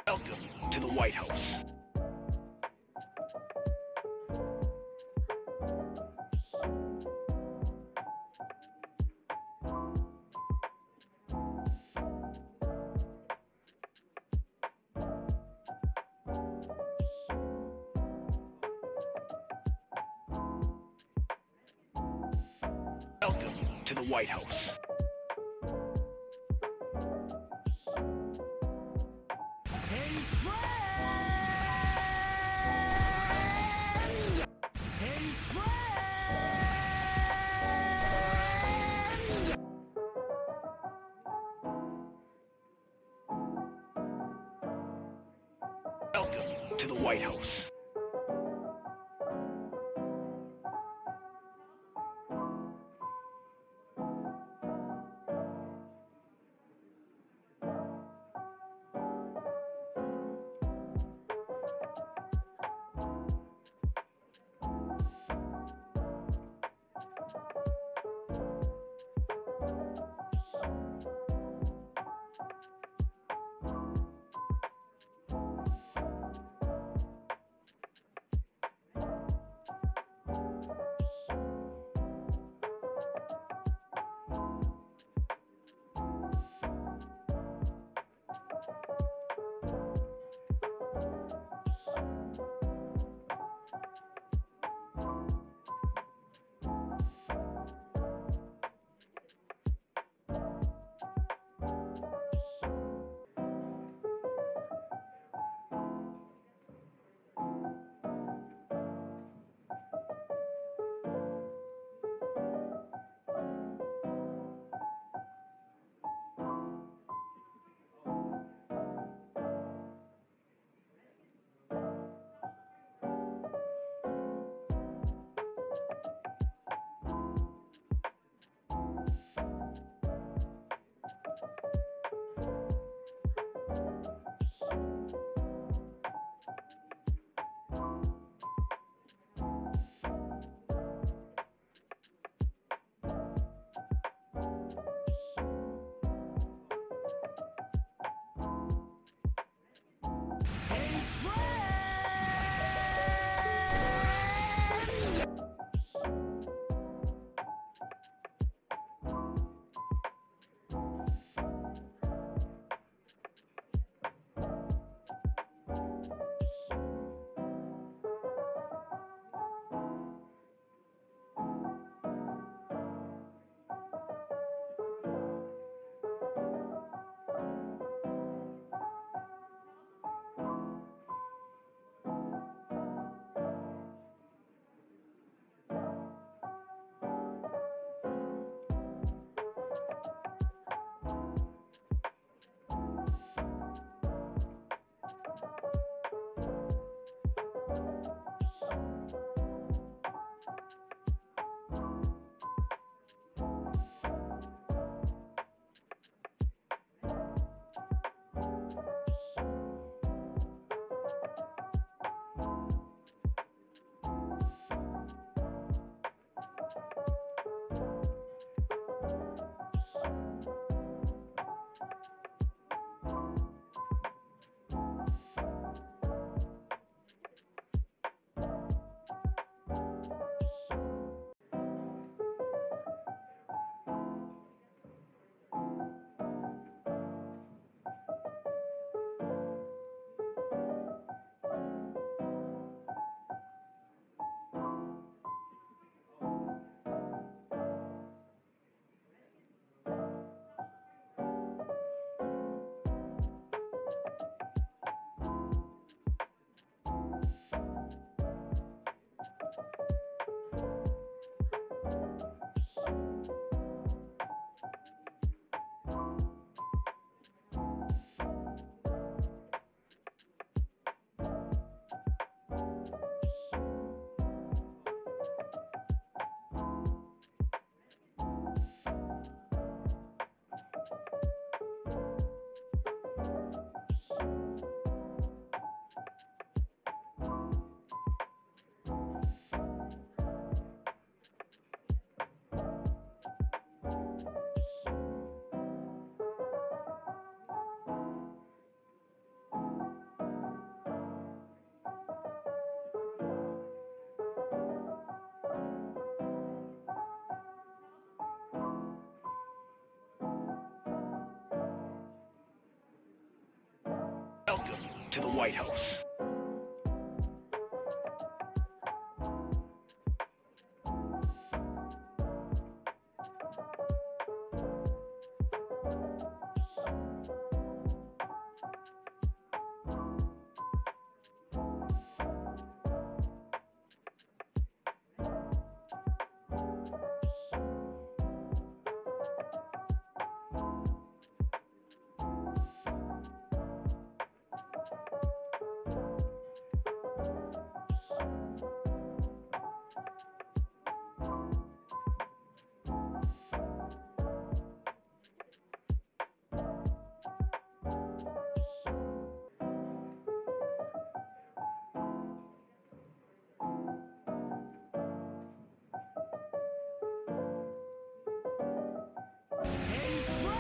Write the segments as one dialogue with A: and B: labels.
A: Welcome to the White House. Welcome to the White House.
B: Hey friend! Hey friend!
A: Welcome to the White House. Welcome to the White House.
B: Hey, friend!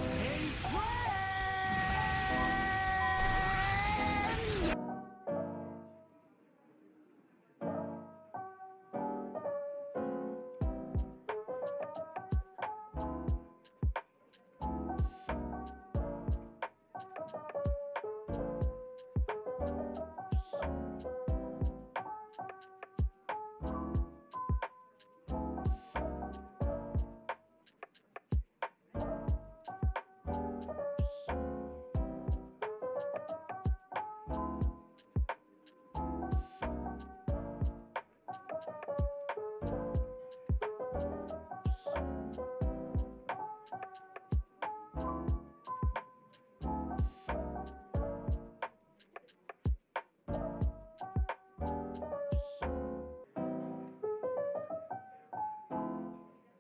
B: Hey, friend!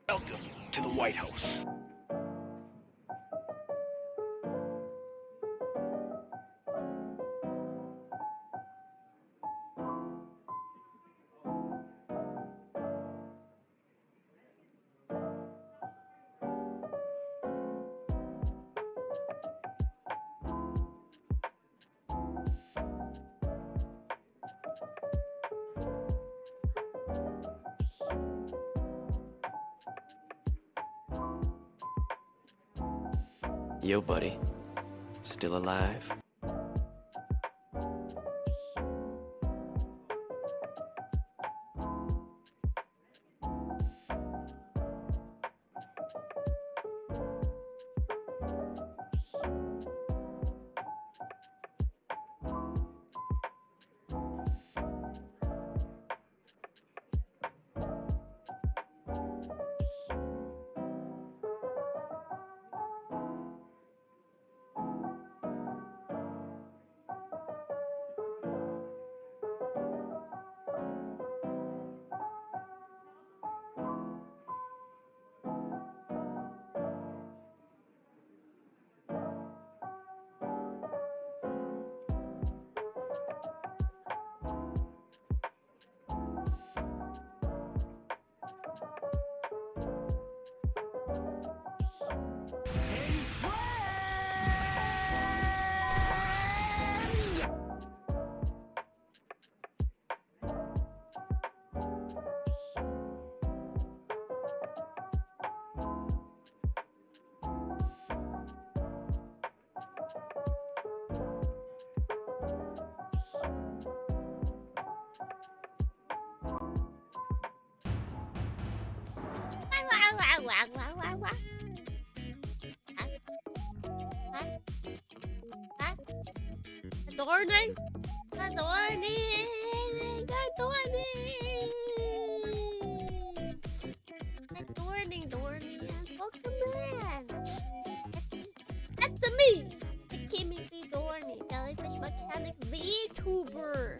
A: Welcome to the White House.
C: Yo, buddy. Still alive?
B: Hey, friend!
D: Wow, wow, wow, wow, wow, wow. Huh? Morning. Good morning. Good morning. Good morning, Dornians. Welcome in. That's me. The Kimmy B. Dorny, jellyfish mechanic VTuber.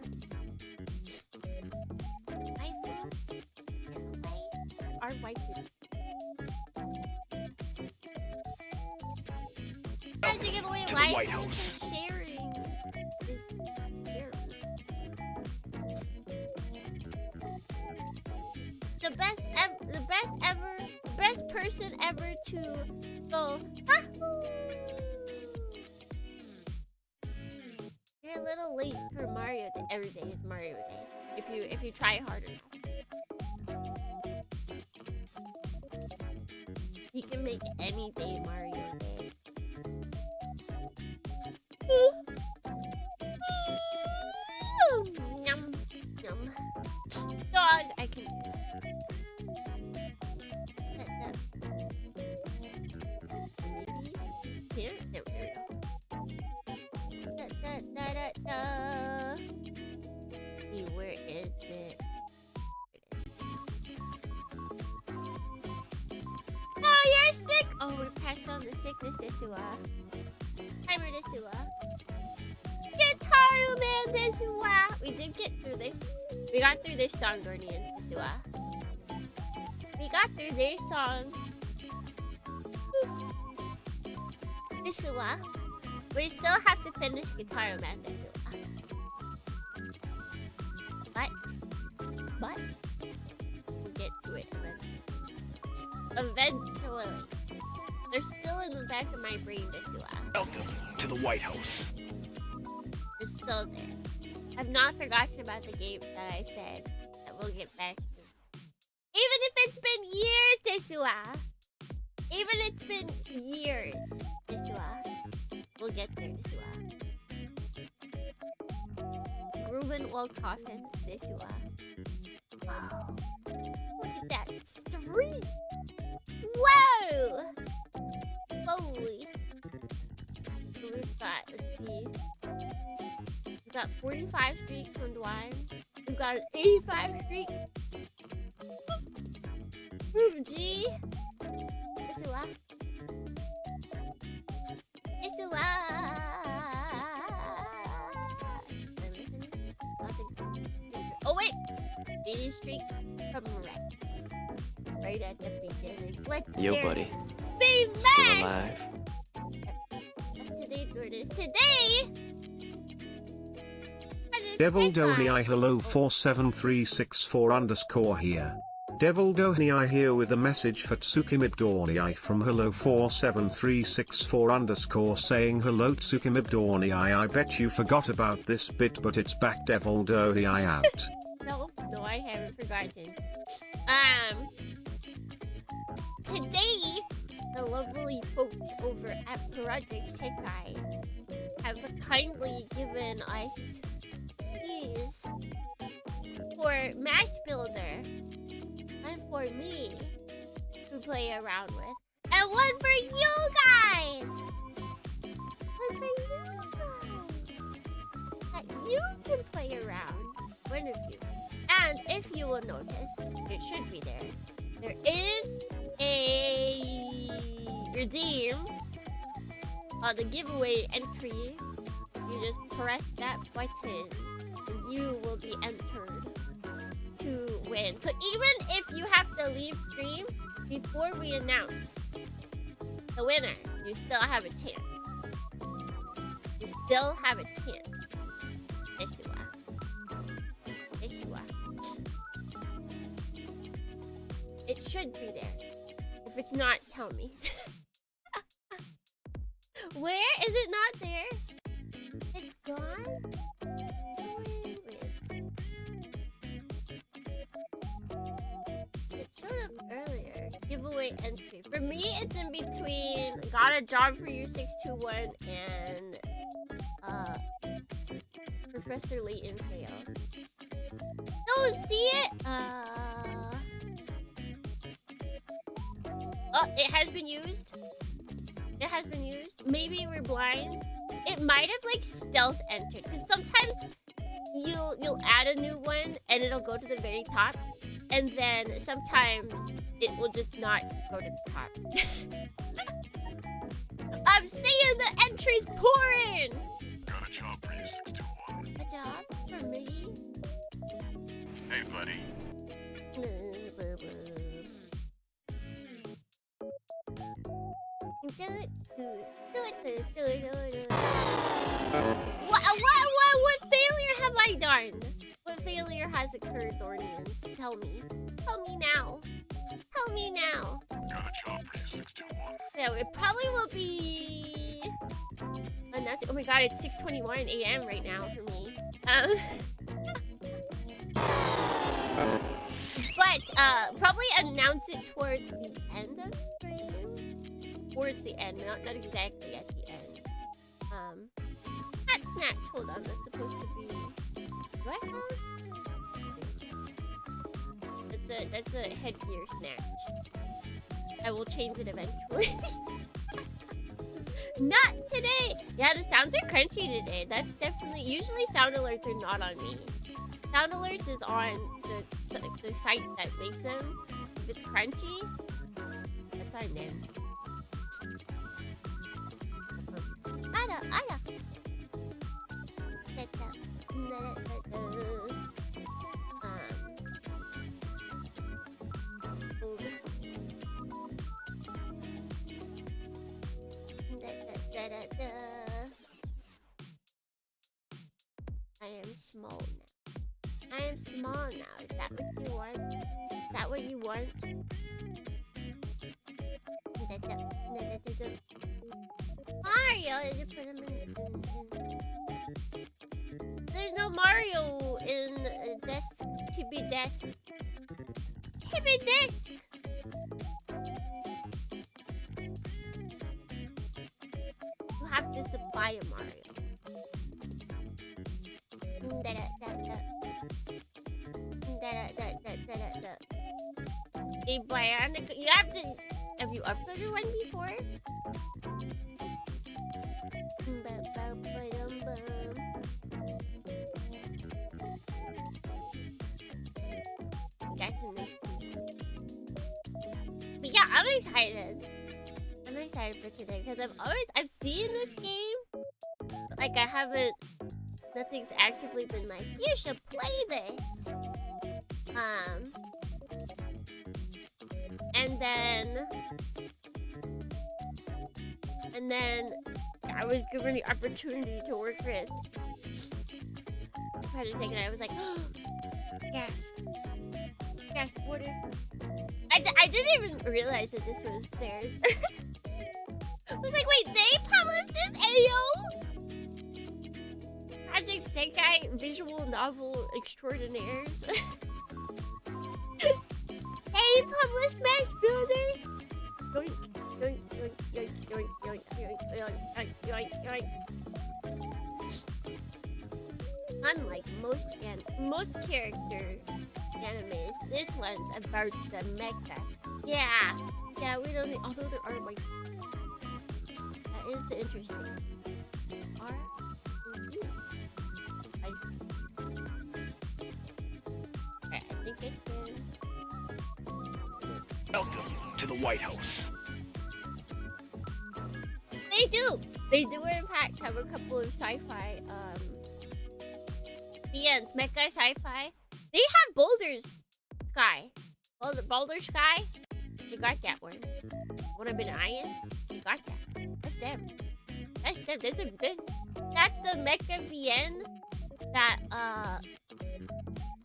D: Waifu. Giveaway. Our waifu. Trying to give away
A: to the
D: life
A: White House.
D: and sharing is here. The best person ever to go. You're a little late for Mario Day. Every day is Mario Day. If you try hard enough. You can make any day Mario Day. Yum, yum. Dog, I can do that. Maybe here? There we go. See, where is it? Oh, you're sick! Oh, we passed on the sickness, Desua. Timer, Desua. Guitar Man, Desua! We did get through this. We got through this song, Dornians, Desua. We got through this song. Desua. We still have to finish Guitar Man, Desua. But we'll get to it eventually. They're still in the back of my brain, Desua.
A: Welcome to the White House.
D: They're still there. I've not forgotten about the game that I said that we'll get back to. Even if it's been years, Desua. Even if it's been years, Desua. We'll get there, Desua. Ruben while coughing, Desua. Wow. Look at that streak. Whoa! Holy. So we've got, let's see. We've got 45 streak from Dwayne. We've got an 85 streak. Ruben G. Desua. Desua. Oh wait! 80 streak from Rex. Right at the beginning.
C: Yo, buddy.
D: Be
C: Still
D: M.A.S.S.
C: alive.
D: That's today, Dornies. Today!
E: Devil Donny I hello 47364 here. Devil Donny I here with a message for Tsukimib Donny I from hello 47364 saying hello Tsukimib Donny I bet you forgot about this bit but it's back Devil Donny I out.
D: No, I haven't forgotten. Today, the lovely folks over at Project Sekai have kindly given us these for M.A.S.S Builder and for me to play around with, and one for you guys. One for you guys that you can play around. One of you. And if you will notice, it should be there. There is a redeem, the giveaway entry. You just press that button and you will be entered to win. So even if you have to leave stream before we announce the winner, you still have a chance. You still have a chance. Desua. It should be there. If it's not, tell me. Where is it not there? It's gone? It showed up earlier. Giveaway entry. For me, it's in between Got a Job for You 621 and Professor Layton fail. Don't see it? Oh, it has been used. It has been used. Maybe we're blind. it might have like stealth entered because sometimes you'll add a new one and it'll go to the very top, and then sometimes it will just not go to the top. I'm seeing the entries pouring.
A: Got a job for you, 621.
D: A job for me.
A: Hey, buddy.
D: What failure have I done? What failure has occurred, Dornians? Tell me. Tell me now. Tell me now.
A: Got a job for you, 621.
D: Yeah, it probably will be... Oh my god, it's 6:21 a.m. right now for me. But probably announce it towards the end of stream. Towards the end, not exactly at the end. That snatch, hold on, that's supposed to be... Do I have? That's a headgear snatch. I will change it eventually. Not today! Yeah, the sounds are crunchy today. That's definitely... Usually sound alerts are not on me. Sound alerts is on the site that makes them. If it's crunchy, that's on them. Ada. I am small now. I am small now. Is that what you want? Is that what you want? Mario, did you put him in? There's no Mario in desk. TB desk. TB desk. You have to supply a Mario. A bionic. You have to. Have you uploaded one before? But yeah, I'm excited. I'm excited for today because I've seen this game. But like I haven't. Nothing's actively been like, you should play this. And then I was given the opportunity to work with. For a second, I was like, oh, gasp. Gasp, what if... I didn't even realize that this was theirs. I was like, wait, they published this AO? Project Sekai visual novel extraordinaires. They published Max Builder? Yoink, yoink, yoink, yoink, yoink, yoink, yoink, yoink, yoink, yoink. Unlike most character animes, this one's about the mecha. Yeah, we don't need, although there are like, that is the interesting. I think it's been...
A: Welcome to the White House.
D: They do in fact have a couple of sci-fi BNs, mecha sci-fi. They have Boulder's Sky. Boulder Sky? They got that one. What I've been eyeing? They got that. That's them. That's them. That's the mecha VN that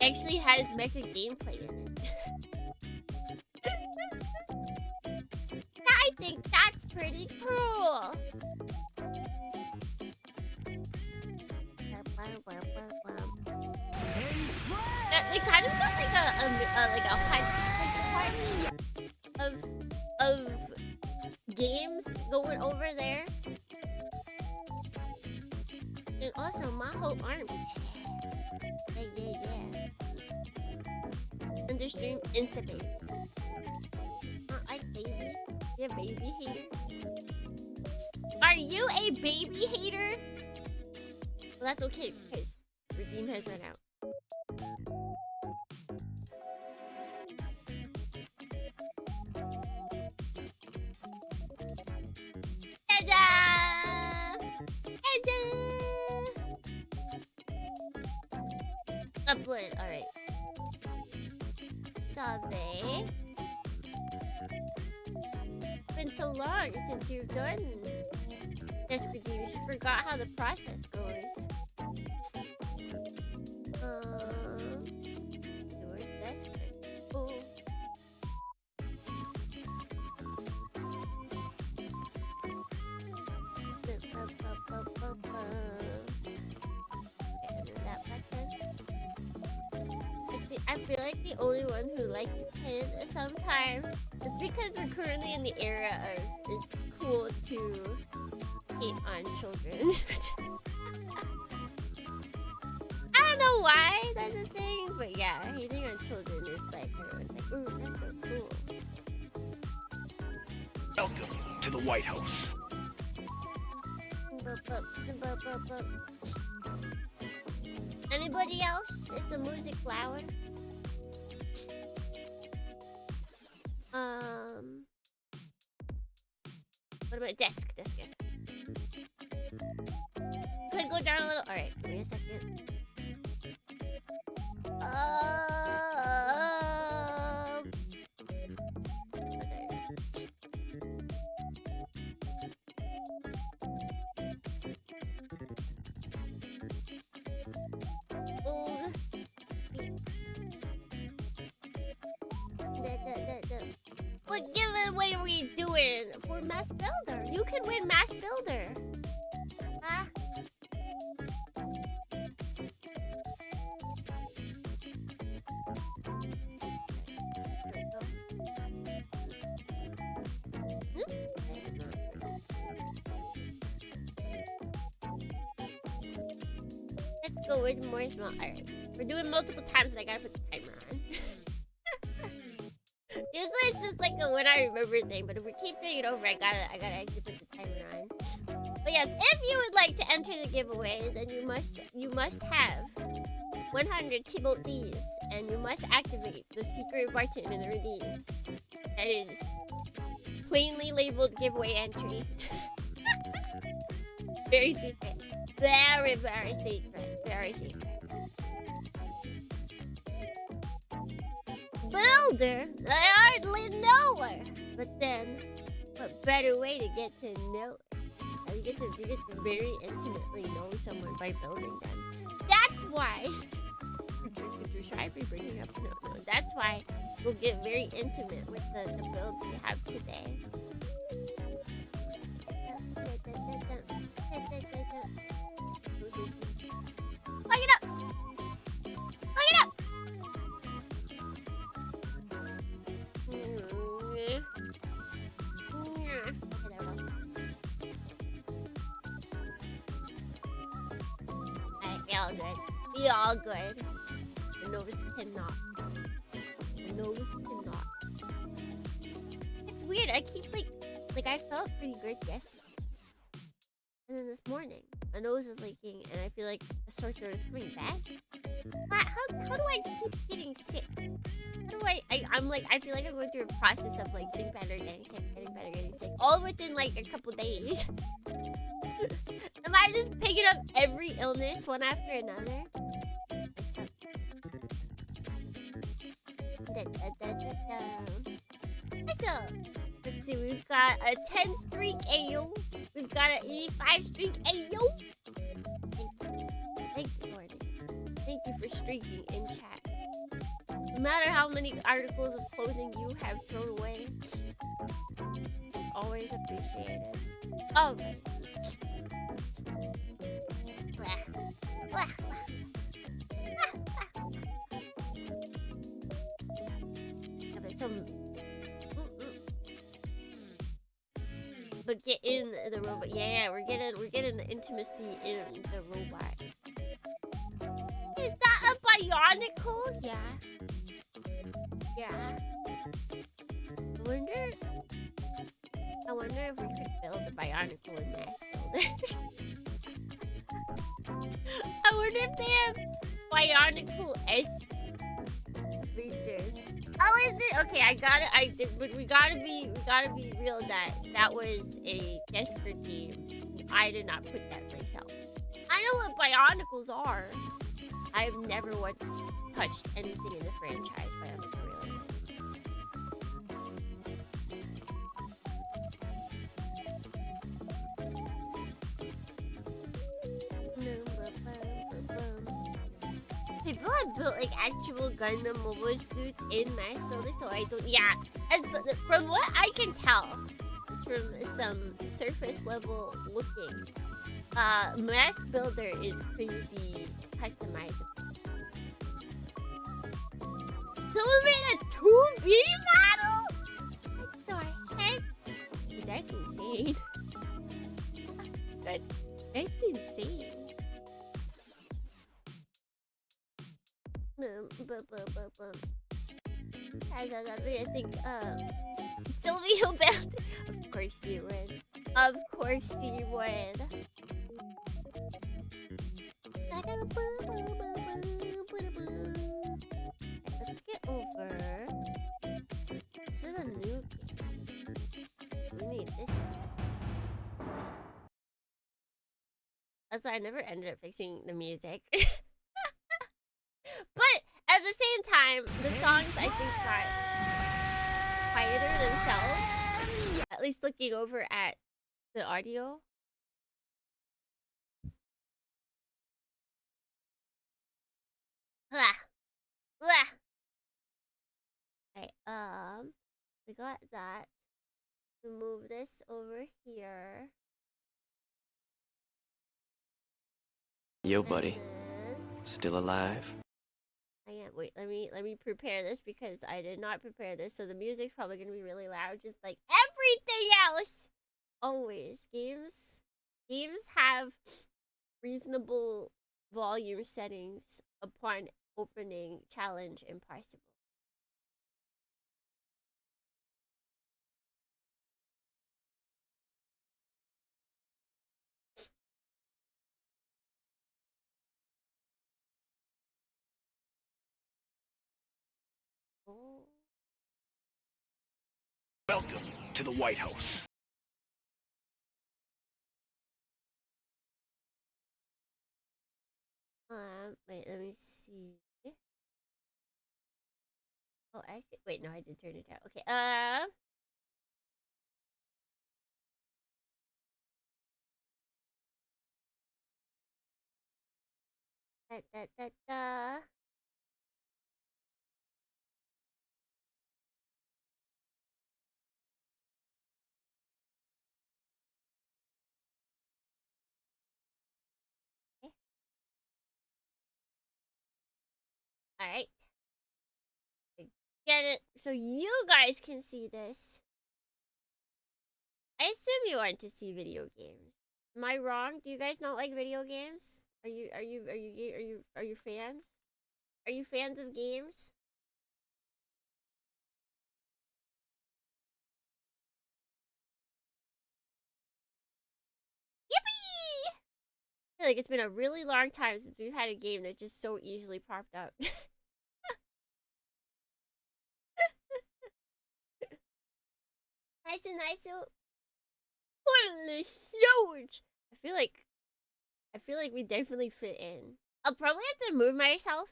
D: actually has mecha gameplay in it. I think that's pretty cool. They kind of got like a hunch of games going over there, and also Maho Arms. Yeah. And the stream Insta Baby. Not like baby. Yeah, baby here. Are you a baby hater? Well, that's okay because Redeem has run out. Ta-da! Ta-da! Upload, alright. Survey. It's been so long since you've done this Redeem. You forgot how the process goes. Where's this? Oh. I feel like the only one who likes kids sometimes. It's because we're currently in the era of it's cool to hate on children. I don't know why that's a thing, but yeah, hating on children is like, everyone's like, ooh, that's so cool.
A: Welcome to the White House.
D: Anybody else? Is the music loud? What about desk? Desk. Could go down a little. All right, give me a second. What giveaway are we doing for M.A.S.S Builder? You could win M.A.S.S Builder. Huh? Let's go with more small. Alright. We're doing multiple times and I gotta put the timer on. Usually it's just like a when I remember thing, but if we keep doing it over, I gotta actually put the timer on. But yes, if you would like to enter the giveaway, then you must have 100 T-Bolt Ds, and you must activate the secret button in the redeems. That is plainly labeled giveaway entry. Very secret. Very, very secret. Very secret. Builder? I hardly know her. But then, what better way to get to know her? You get to very intimately know someone by building them. That's why. Should I be bringing up? No. That's why we'll get very intimate with the builds we have today. Plug it up! Plug it up! Alright, we all good. The nose cannot. The nose cannot. It's weird, I keep like I felt pretty good yesterday. And then this morning, my nose is leaking and I feel like the sore throat is coming back. How do I keep getting sick? How do I feel like I'm going through a process of like getting better, getting sick, getting better, getting sick, all within like a couple days. Am I just picking up every illness one after another? So, let's see, we've got a 10 streak Ayo. We've got an 85 streak Ayo. Thank you, Lord. Thank you for streaking in chat. No matter how many articles of clothing you have thrown away, it's always appreciated. Oh, right. But get in the robot. Yeah, we're getting the intimacy in the robot. Is that a bionicle? Yeah. Yeah. I wonder. I wonder if we could build a Bionicle in M.A.S.S builder. I wonder if they have Bionicle-esque features. Oh, is it? Okay, but we gotta be real that was a Jesker game. I did not put that myself. I know what Bionicles are. I've never once touched anything in the franchise Bionicle, really. People have built like actual Gundam mobile suits in M.A.S.S Builder, so I don't. Yeah, from what I can tell, just from some surface level looking, M.A.S.S Builder is crazy customizable. Someone made a 2B model. What the heck? Dude, that's insane. That's insane. I think Sylvie will build. Of course you would. Of course you would. Let's get over. This is a new game. We need this. Also, I never ended up fixing the music. But at the same time, the songs I think got quieter themselves. At least looking over at the audio. Okay, we got that. Move this over here.
C: Yo, buddy. Still alive?
D: I am. Wait, let me prepare this because I did not prepare this, so the music's probably gonna be really loud, just like everything else. Always games have reasonable volume settings upon opening challenge impossible. Oh.
A: Welcome to the White House.
D: Wait, let me see. Oh, actually, wait, no, I did turn it down. Okay, da. Okay. All right. Get it so you guys can see this. I assume you want to see video games. Am I wrong? Do you guys not like video games? Are you fans? Are you fans of games? Yippee! I feel like it's been a really long time since we've had a game that just so easily popped up. Nice. Holy huge! I feel like we definitely fit in. I'll probably have to move myself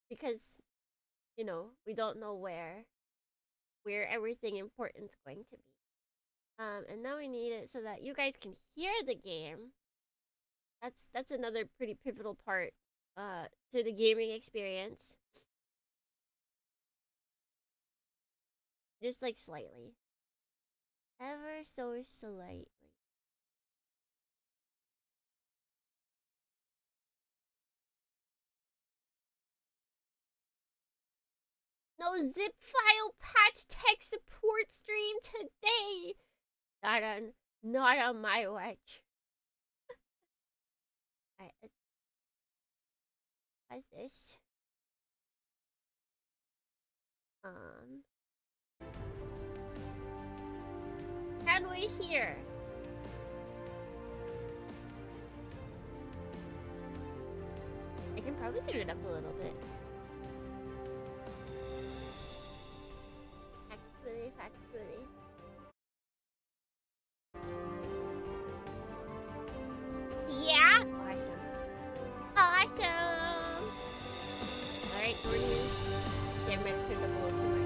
D: because, you know, we don't know where everything important's going to be. And now we need it so that you guys can hear the game. That's another pretty pivotal part to the gaming experience. Just like slightly. Ever so slightly. No zip file patch tech support stream today. Not on my watch. Alright, what's this? can we hear? I can probably turn it up a little bit. Factually. Yeah? Awesome. Awesome! Alright, Dornies. See, I'm ready to turn it up a little more.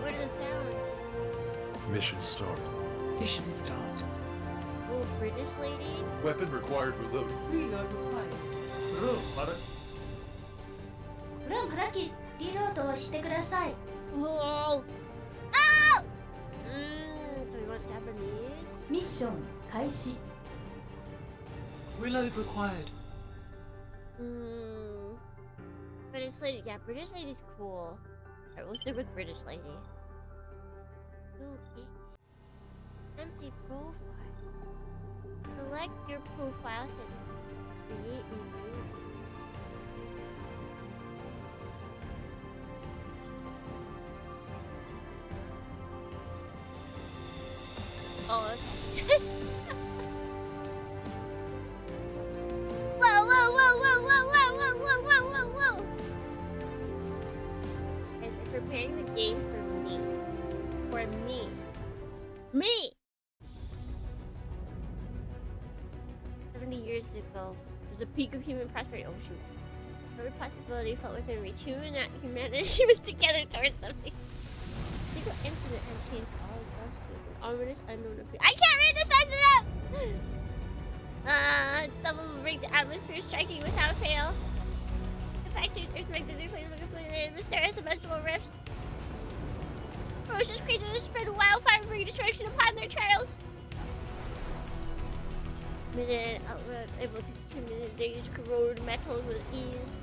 D: What are the sounds?
F: Mission start.
B: Mission start.
D: Oh, British lady?
F: Weapon required reload.
B: Reload required.
G: フロンパラキリロードをしてください。
D: Whoa! Ow! Do we want Japanese?
G: ミッション開始。
B: Reload required.
D: British lady. Yeah, British lady's cool. Alright, we'll stick with British lady. Okay. Empty profile. Select your profiles and create a new. Oh, okay. Whoa, whoa, whoa, whoa, whoa, whoa, whoa, whoa, whoa, whoa, whoa. Guys, I'm preparing the game for me. For me. Me! 70 years ago, there was a peak of human prosperity. Oh, shoot. Every possibility felt within reach. Humanity was together towards something. A single incident had changed all of us to an ominous unknown appeal. I can't read this fast enough! It's double-rigged atmosphere striking without fail. The factories are expected to replace mysterious vegetable rifts. Ferocious creatures spread wildfire, bringing destruction upon their trails. Minute outrun, able to communicate corrode metals with ease.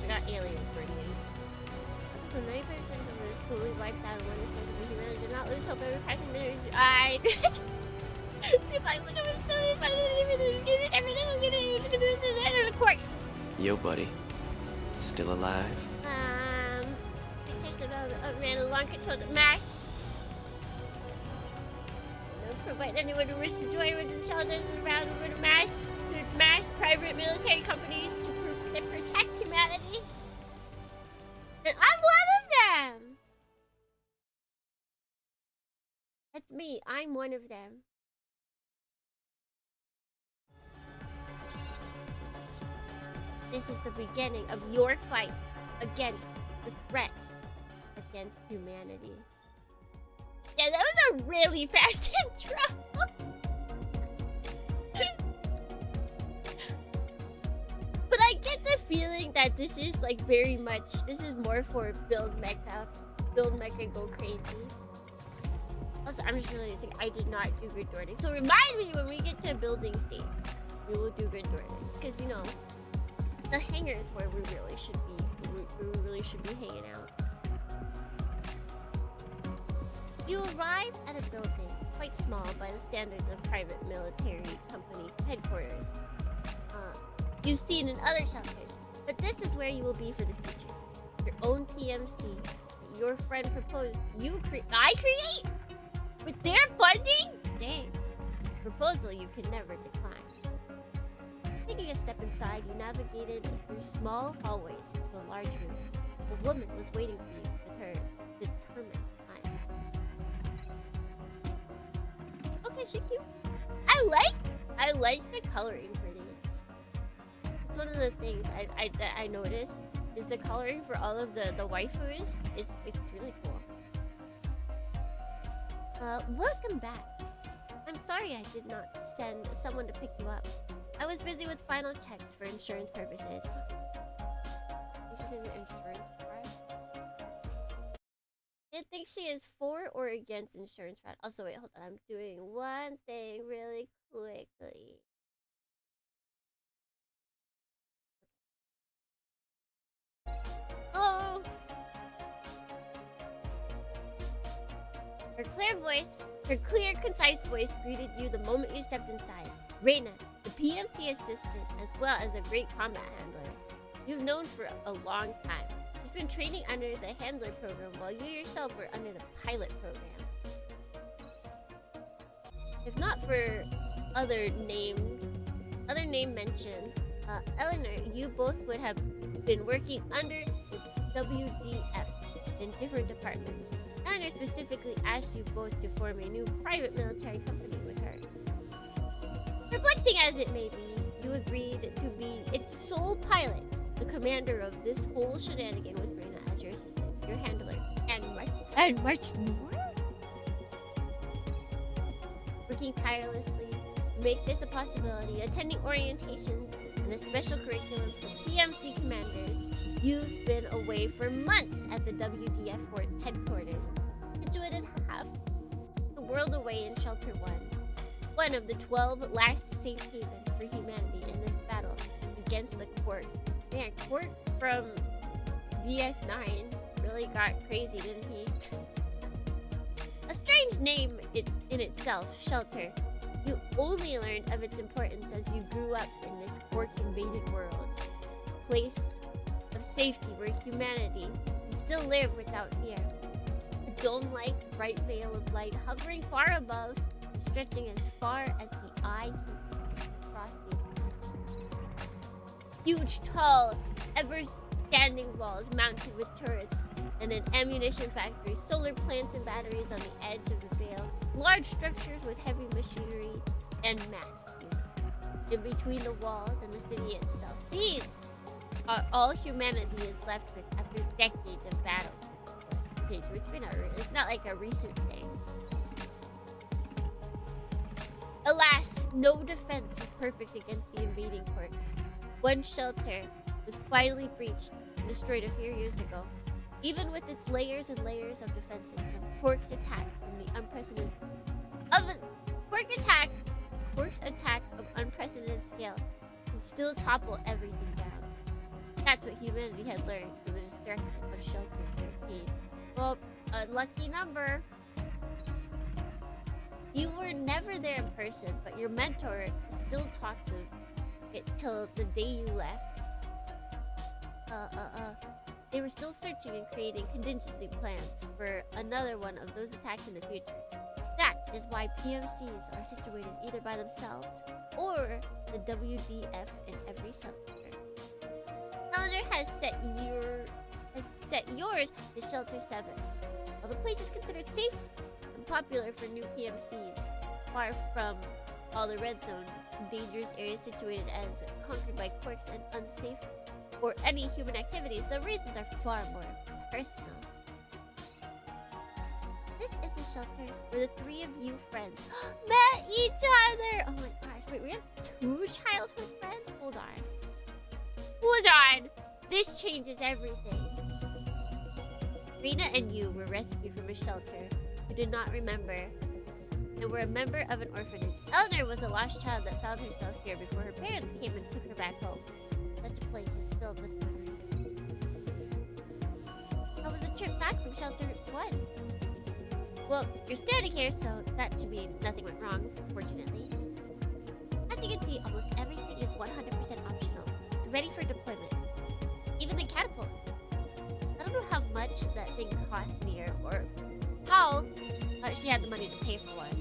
D: We got aliens for these. So 90% of them were slowly wiped out, and 1% of humanity did not lose hope every passing minute. If I look at the story, if I didn't everything was gonna the corks.
C: Yo, buddy. Still alive?
D: Research about ran a long controlled M.A.S.S. No provide anyone who wishes to join with the shelters around the world. M.A.S.S. They're M.A.S.S. private military companies that protect humanity. And I'm one of them! That's me. I'm one of them. This is the beginning of your fight against the threat against humanity. Yeah, that was a really fast intro. But I get the feeling that this is like very much, this is more for build mecha go crazy. Also, I'm just realizing I did not do good journey. So remind me when we get to building stage, we will do good journeys. Because, you know, the hangar is where we really should be. We really should be hanging out. You arrive at a building, quite small by the standards of private military company headquarters. You've seen in other shelters, but this is where you will be for the future. Your own PMC that your friend proposed I create? With their funding? Dang. Proposal you can never decline. Taking a step inside, you navigated through small hallways into a large room. A woman was waiting for you with her determined eye. Okay, she cute. I like the coloring for these. It's one of the things I noticed is the coloring for all of the waifus it's really cool. Welcome back. I'm sorry I did not send someone to pick you up. I was busy with final checks for insurance purposes. She's in the insurance fraud. Do you think she is for or against insurance fraud? Also, wait, hold on. I'm doing one thing really quickly. Oh! Her clear, concise voice greeted you the moment you stepped inside. Reina, the PMC assistant, as well as a great combat handler. You've known for a long time. She's been training under the handler program while you yourself were under the pilot program. If not for other name mention, Eleanor, you both would have been working under the WDF in different departments. Eleanor specifically asked you both to form a new private military company with her. Perplexing as it may be, you agreed to be its sole pilot, the commander of this whole shenanigan with Reina as your assistant, your handler, and much more? Working tirelessly to make this a possibility, attending orientations and a special curriculum for PMC commanders, you've been away for months at the WDF headquarters, situated half the world away in Shelter 1, one of the 12 last safe havens for humanity in this battle against the Quarks. Man, Quark from DS9 really got crazy, didn't he? A strange name in itself, Shelter. You only learned of its importance as you grew up in this Quark-invaded world. A place of safety where humanity can still live without fear. A dome-like bright veil of light hovering far above and stretching as far as the eye can see across the huge, tall, ever-standing walls mounted with turrets and an ammunition factory, solar plants and batteries on the edge of the veil, large structures with heavy machinery, and mass in between the walls and the city itself. These are all humanity is left with after decades of battle. Okay, so it's not like a recent thing. Alas, no defense is perfect against the invading Quarks. One shelter was finally breached and destroyed a few years ago. Even with its layers and layers of defense system, Quark's attack from the unprecedented Quark's attack of unprecedented scale can still topple everything down. That's what humanity had learned from the destruction of Shelter 13. Well, unlucky number. You were never there in person, but your mentor still talks of it till the day you left. They were still searching and creating contingency plans for another one of those attacks in the future. That is why PMCs are situated either by themselves or the WDF in every subsector. Eleanor has set yours to Shelter 7. While the place is considered safe and popular for new PMCs, far from all the red zone, dangerous areas situated as conquered by Quarks and unsafe for any human activities, the reasons are far more personal. This is the shelter where the three of you friends met each other! Oh my gosh, wait, we have 2 childhood friends? Hold on! This changes everything. Rena and you were rescued from a shelter you did not remember and were a member of an orphanage. Eleanor was a lost child that found herself here before her parents came and took her back home. Such a place is filled with memories. How was the trip back from Shelter 1? Well, you're standing here, so that should mean nothing went wrong, fortunately. As you can see, almost everything is 100% optional and ready for deployment. Even the catapult. I don't know how much that thing cost me or how she had the money to pay for one.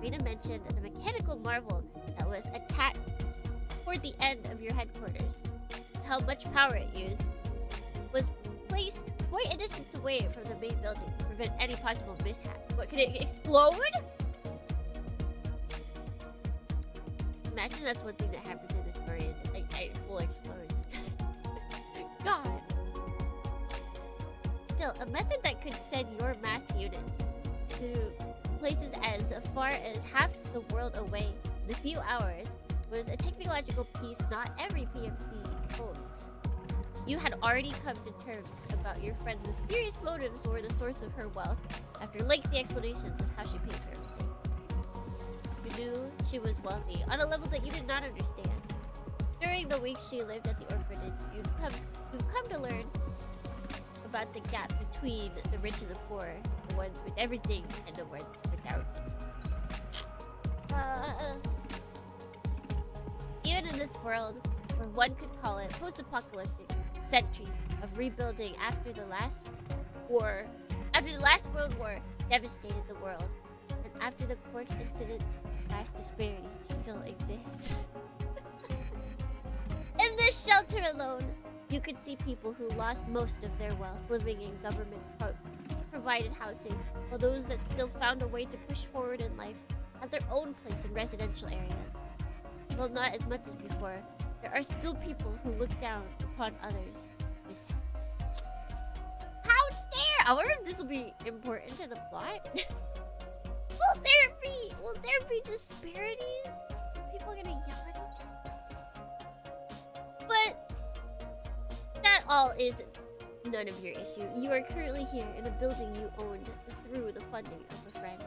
D: Rena mentioned the mechanical marvel that was attached toward the end of your headquarters. How much power it used was placed quite a distance away from the main building to prevent any possible mishap. What, could it explode? Imagine that's one thing that happens in this story is it full explodes. God. Still, a method that could send your mass units to places as far as half the world away in a few hours was a technological piece not every PMC owns. You had already come to terms about your friend's mysterious motives or the source of her wealth after lengthy explanations of how she pays for everything. You knew she was wealthy on a level that you did not understand. During the weeks she lived at the orphanage, you've come to learn about the gap between the rich and the poor, the ones with everything and the ones without. Even in this world, where one could call it post-apocalyptic, centuries of rebuilding after the last World War devastated the world, and after the quartz incident, class disparity still exists. In this shelter alone, you could see people who lost most of their wealth living in government-provided housing, while those that still found a way to push forward in life had their own place in residential areas. While not as much as before, there are still people who look down upon others' mishaps. How dare! I wonder if this will be important to the plot. Will there be disparities? Are people gonna yell at each other? But that all is none of your issue. You are currently here in a building you owned through the funding of a friend.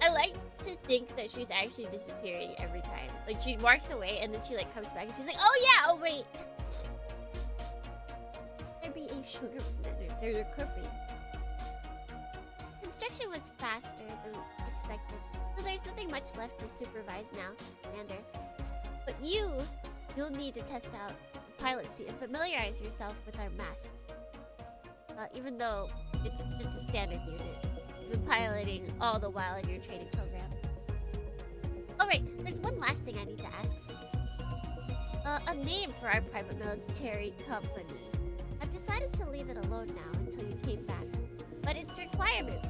D: I like to think that she's actually disappearing every time. Like, she walks away and then she like comes back and she's like, oh yeah, oh wait. There'd be a sugar they're equipping. Construction was faster than expected, so there's nothing much left to supervise now, Commander. But you'll need to test out the pilot seat and familiarize yourself with our M.A.S.S. Even though it's just a standard unit. You've been piloting all the while in your training program. Alright, there's one last thing I need to ask for. A name for our private military company. I've decided to leave it alone now until you came back. But it's a requirement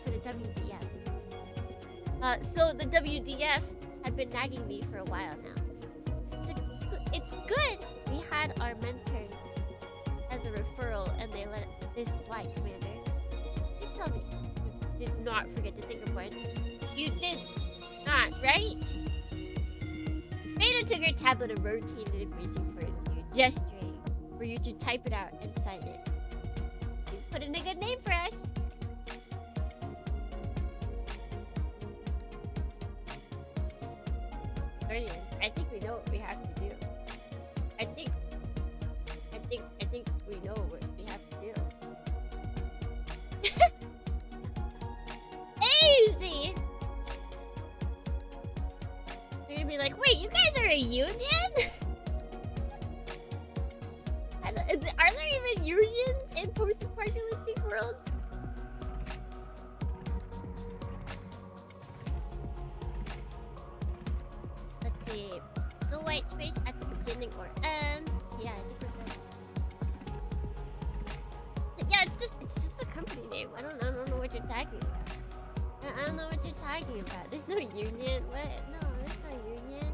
D: for the WDF. So the WDF had been nagging me for a while now. It's good we had our mentors as a referral and they let this slide, Commander. Please tell me you did not forget to think of one. You did not, right? Beta took her tablet and rotated it facing towards you, gesturing for you to type it out and sign it. Please put in a good name for us. Guardians, I think we know what we have to do. I think we know what we have to do. Easy! You're gonna be like, wait, you guys are a union? Are there even unions in post-apocalyptic worlds? Let's see. No white space at the beginning or end. Yeah, I think we're good. Yeah, it's just the company name. I don't know what you're talking about. I don't know what you're talking about. There's no union. What? No, there's no union.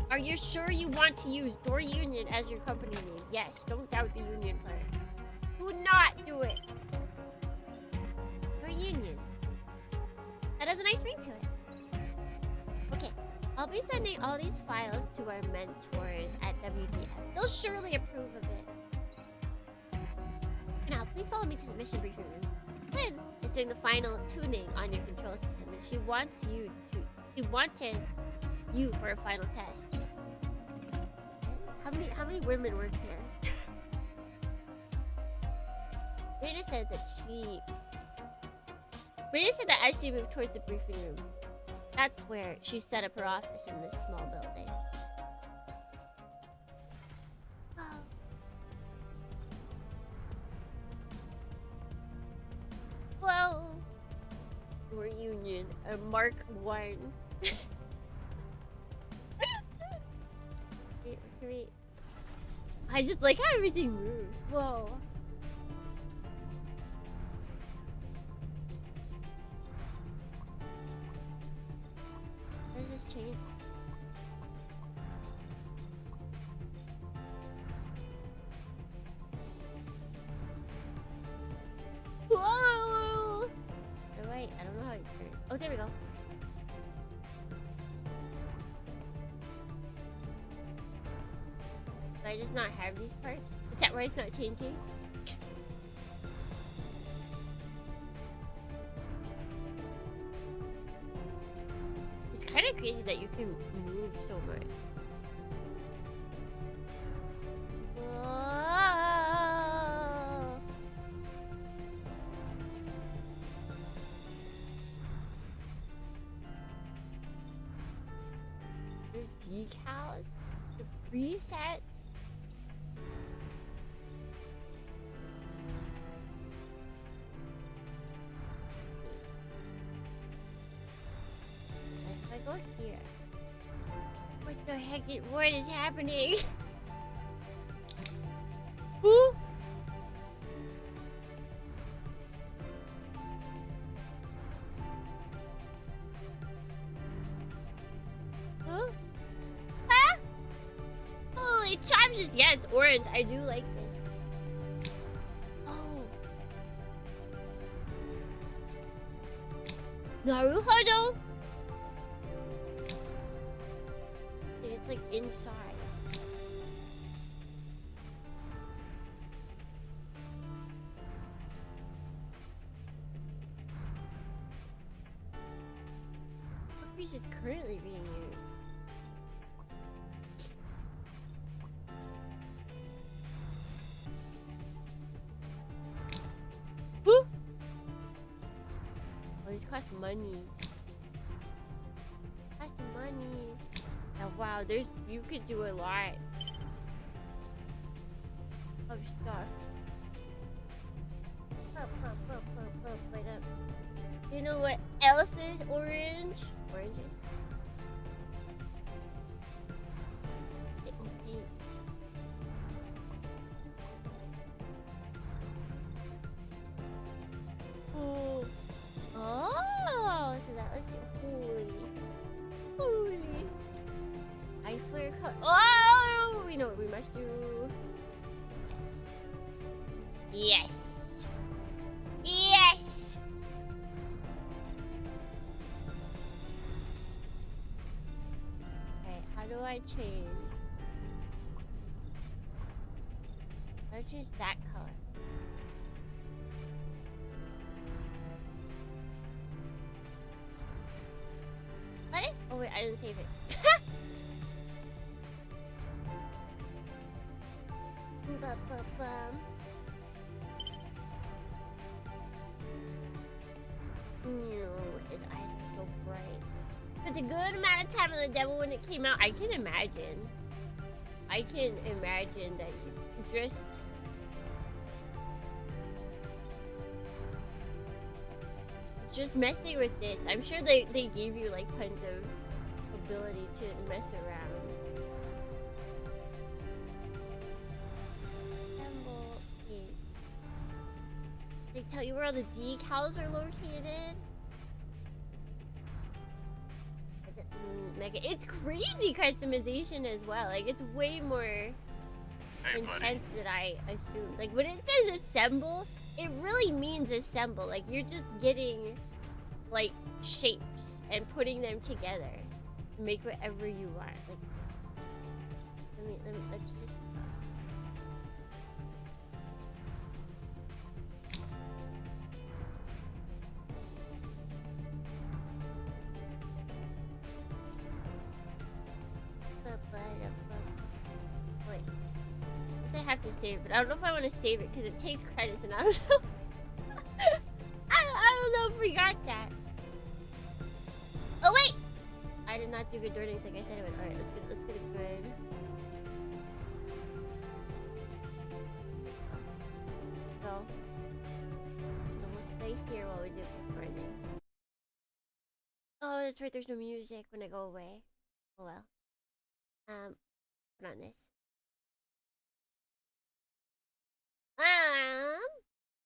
D: Are you sure you want to use Door Union as your company name? Yes, don't doubt the union part. Do not do it. Door Union. That has a nice ring to it. Okay, I'll be sending all these files to our mentors at WDF. They'll surely approve of it. For now, please follow me to the mission briefing room. Lynn is doing the final tuning on your control system, and she wanted you for a final test. How many women work here? Rita said that as she moved towards the briefing room, that's where she set up her office in this small building. Well, we're Union, a Mark 1. Wait. I just like how everything moves. Whoa. Let's just change. Whoa! Oh, wait, I don't know how you turn. Oh, there we go. Do I just not have these parts? Is that why it's not changing? It's kind of creepy. crazy that you can move so much. Whoa. The decals, the presets. If I go here, what the heck? What is happening? Who? Huh? Huh? Holy chimes! Yeah, it's orange. I do like this. Oh. Naruhodo? It's like inside. What piece is currently being used? Woo! Oh, these cost monies. Cost monies. Oh, wow, you could do a lot of stuff. You know what else is orange? Oranges. Oh. Oh, so that lets you holy. Eye flare cut. Oh, we know what we must do. Yes. Yes. Okay, how do I change? I'll change that color. Let it? Oh wait, I didn't save it. His eyes are so bright. It's a good amount of time on the demo when it came out. I can imagine that you just messing with this. I'm sure they gave you like tons of ability to mess around. They tell you where all the decals are located. Mega, it's crazy customization as well. Like it's way more intense than I assumed. Like when it says assemble, it really means assemble. Like you're just getting like shapes and putting them together to make whatever you want. Like let's just wait. I guess I have to save it. I don't know if I want to save it because it takes credits and I don't know. I don't know if we got that. Oh wait! I did not do good earnings like I said I would. Alright, let's get it good. Go. So we'll stay here while we do recording. Oh, that's right, there's no music when I go away. Oh well. Put on this.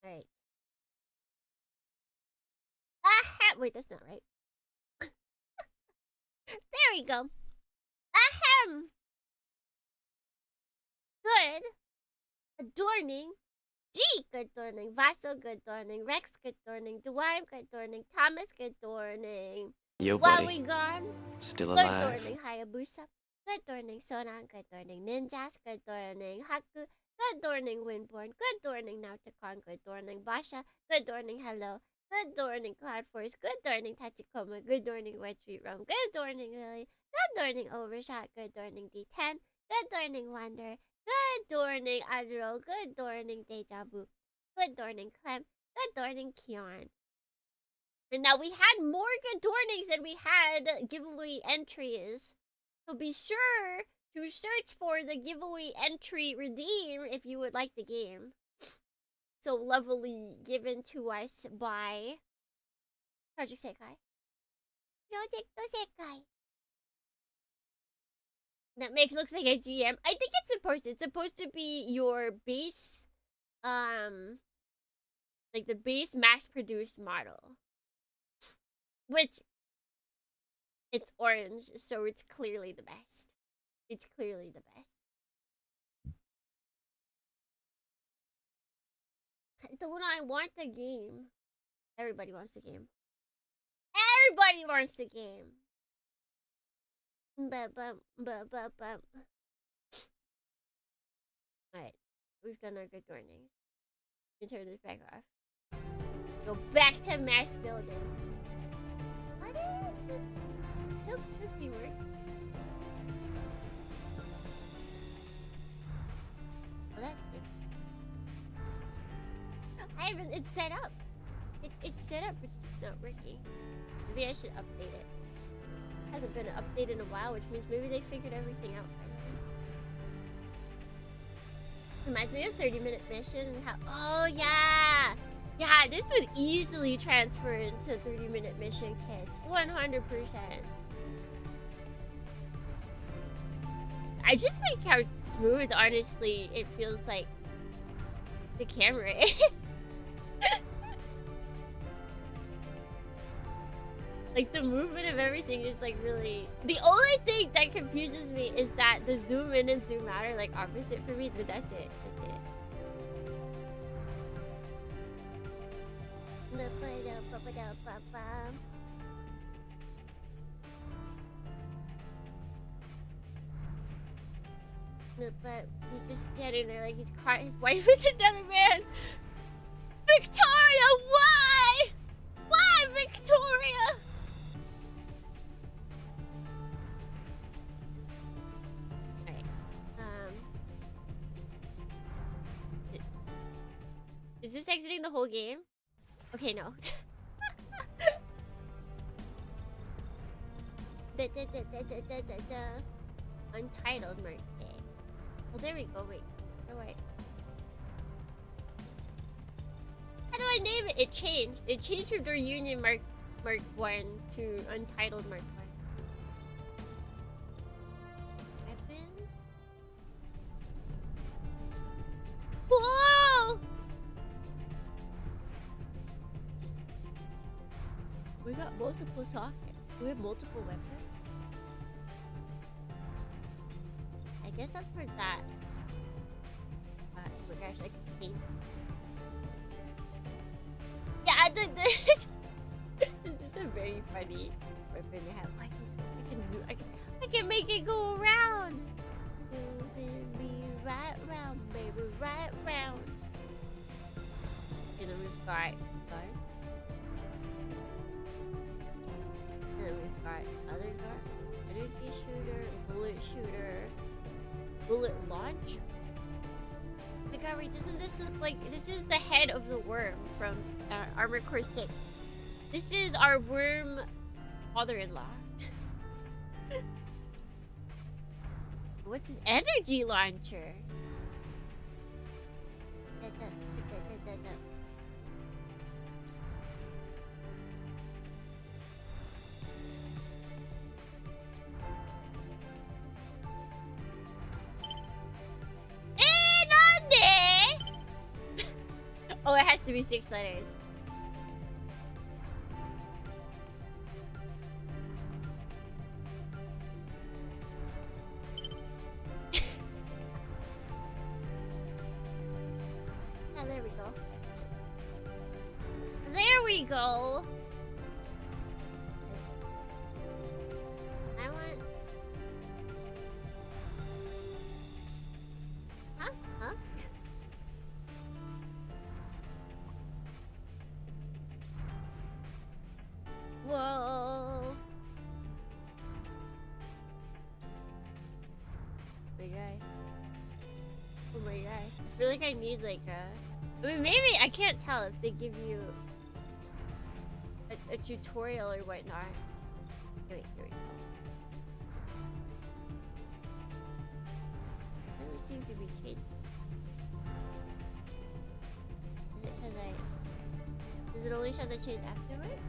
D: Alright. Wait, that's not right. There we go. Ahem. Good. Adorning. G, good adorning. Vaso, good adorning. Rex, good adorning. Dwayne, good adorning. Thomas, good adorning.
C: Yo,
D: While
C: buddy.
D: we gone,
C: Still
D: good
C: alive?
D: adorning. Hayabusa. Good adorning. Sonan, good adorning. Ninjas, good adorning. Haku, good adorning. Windborn, good adorning. Nauticon, good adorning. Basha, good adorning. Hello. Good morning, Cloud Force. Good morning, Tachikoma. Good morning, Wet Street Rum. Good morning, Lily. Good morning, Overshot. Good morning, D10. Good morning, Wonder. Good morning, Adro. Good morning, Deja Vu. Good morning, Clem. Good morning, Kion. And now we had more good mornings than we had giveaway entries. So be sure to search for the giveaway entry redeem if you would like the game. So lovely given to us by Project Sekai. Project Sekai. That makes looks like a GM. I think it's supposed to be your base, like the base mass-produced model. Which, it's orange, so it's clearly the best. It's clearly the best. Don't I want the game? Everybody wants the game. Everybody wants the game. Alright, we've done our good mornings. We can turn this back off. Go back to mass building. What is it? Nope, should be working. Oh, that's different. It's set up. It's set up, it's just not working. Maybe I should update it. Hasn't been updated in a while, which means maybe they figured everything out. Reminds me of 30-minute mission and how. Oh yeah, yeah. This would easily transfer into 30-minute mission kits, 100%. I just like how smooth, honestly, it feels like the camera is. Like, the movement of everything is, like, really... The only thing that confuses me is that the zoom in and zoom out are, like, opposite for me, but that's it. That's it. But he's just standing there like he's caught his wife with another man. Victoria, why? Why, Victoria? Alright. Is this exiting the whole game? Okay, no. Untitled Mark A. Oh, there we go. Wait. Alright. How do I name it? It changed. It changed from Reunion Mark 1 to Untitled Mark 1. Weapons? Whoa! We got multiple sockets. Do we have multiple weapons? I guess that's for that. Oh my gosh, I can paint. Yeah, this is a very funny weapon to have. I can zoom. I can make it go around. Baby, right round, baby, right round. And then we've got gun. And then we've got other gun, energy shooter, bullet shooter. Bullet launch? Oh my god, wait, doesn't this look like... This is the head of the worm from Armored Core 6. This is our worm father-in-law. What's his energy launcher? Oh, it has to be 6 letters. Oh, there we go. There we go. I want... Huh? Huh? my god. Oh my god. I feel like I need like a... I mean, maybe I can't tell if they give you a tutorial or whatnot. Wait, here we go. Doesn't seem to be changing. Is it because I... Does it only show the change afterward?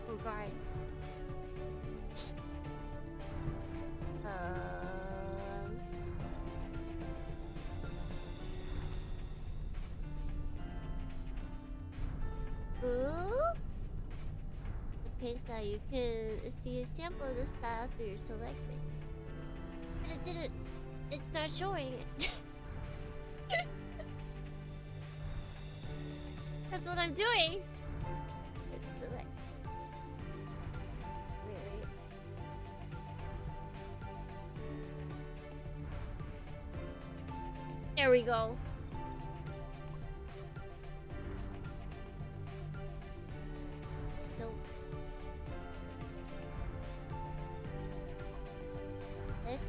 D: Oh god. The paint style, you can see a sample of the style through your selected. But it didn't. It's not showing it. That's what I'm doing. It's select. Wait. There we go. So this.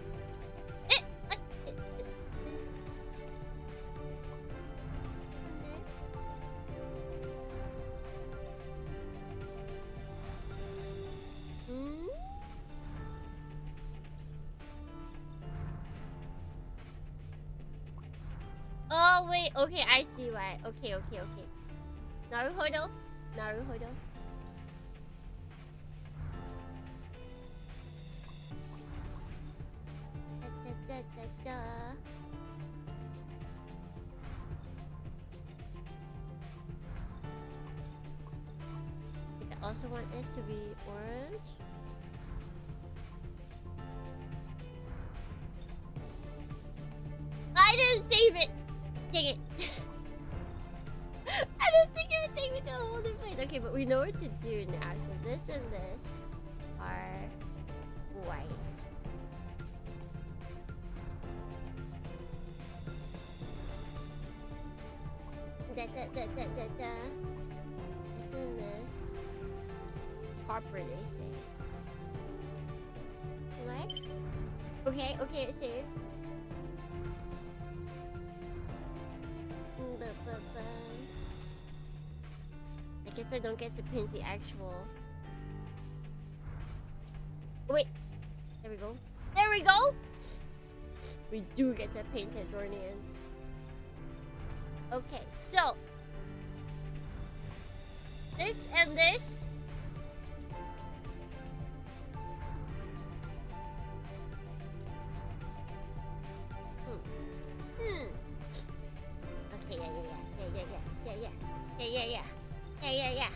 D: Oh wait, okay, I see why. Okay. Naruhodo. Da. I also want this to be orange. I didn't save it. Dang it. I don't think it would take me to a whole new place. Okay, but we know what to do now. So this and this are white. This and this. Copper, they say. What? Okay, it saved. I guess I don't get to paint the actual... Oh, wait! There we go! We do get to paint it, Dornians. Okay, so... This and this... Okay, yeah.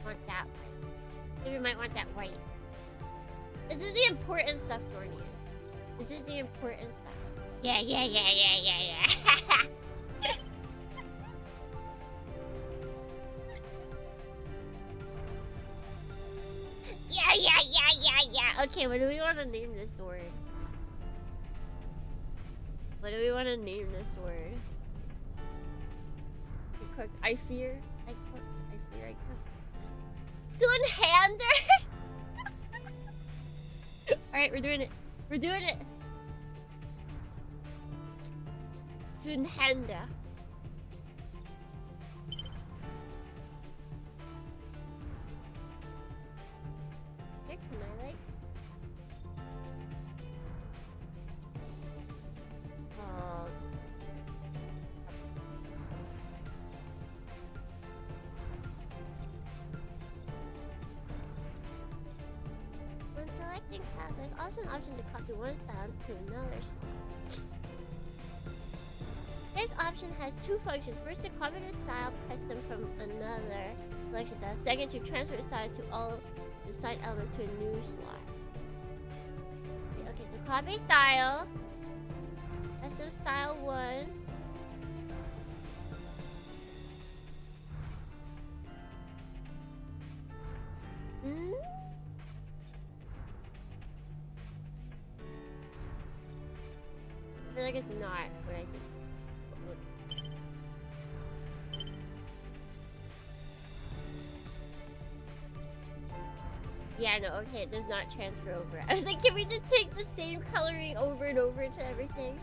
D: Want that white. Maybe we might want that white. This is the important stuff, Dornians. This is the important stuff. Yeah. Yeah. Okay, what do we want to name this sword? I fear I cooked. Sunhander! Alright, we're doing it. Sunhanda. Can I like... When selecting styles, there's also an option to copy one style to another style. This option has two functions. First, to copy the style custom from another collection style. Second, to transfer the style to all the side elements to a new slot. Okay, so copy style. Custom style 1. like it's not what I think. Yeah, no, okay, it does not transfer over. I was like, can we just take the same coloring over and over to everything?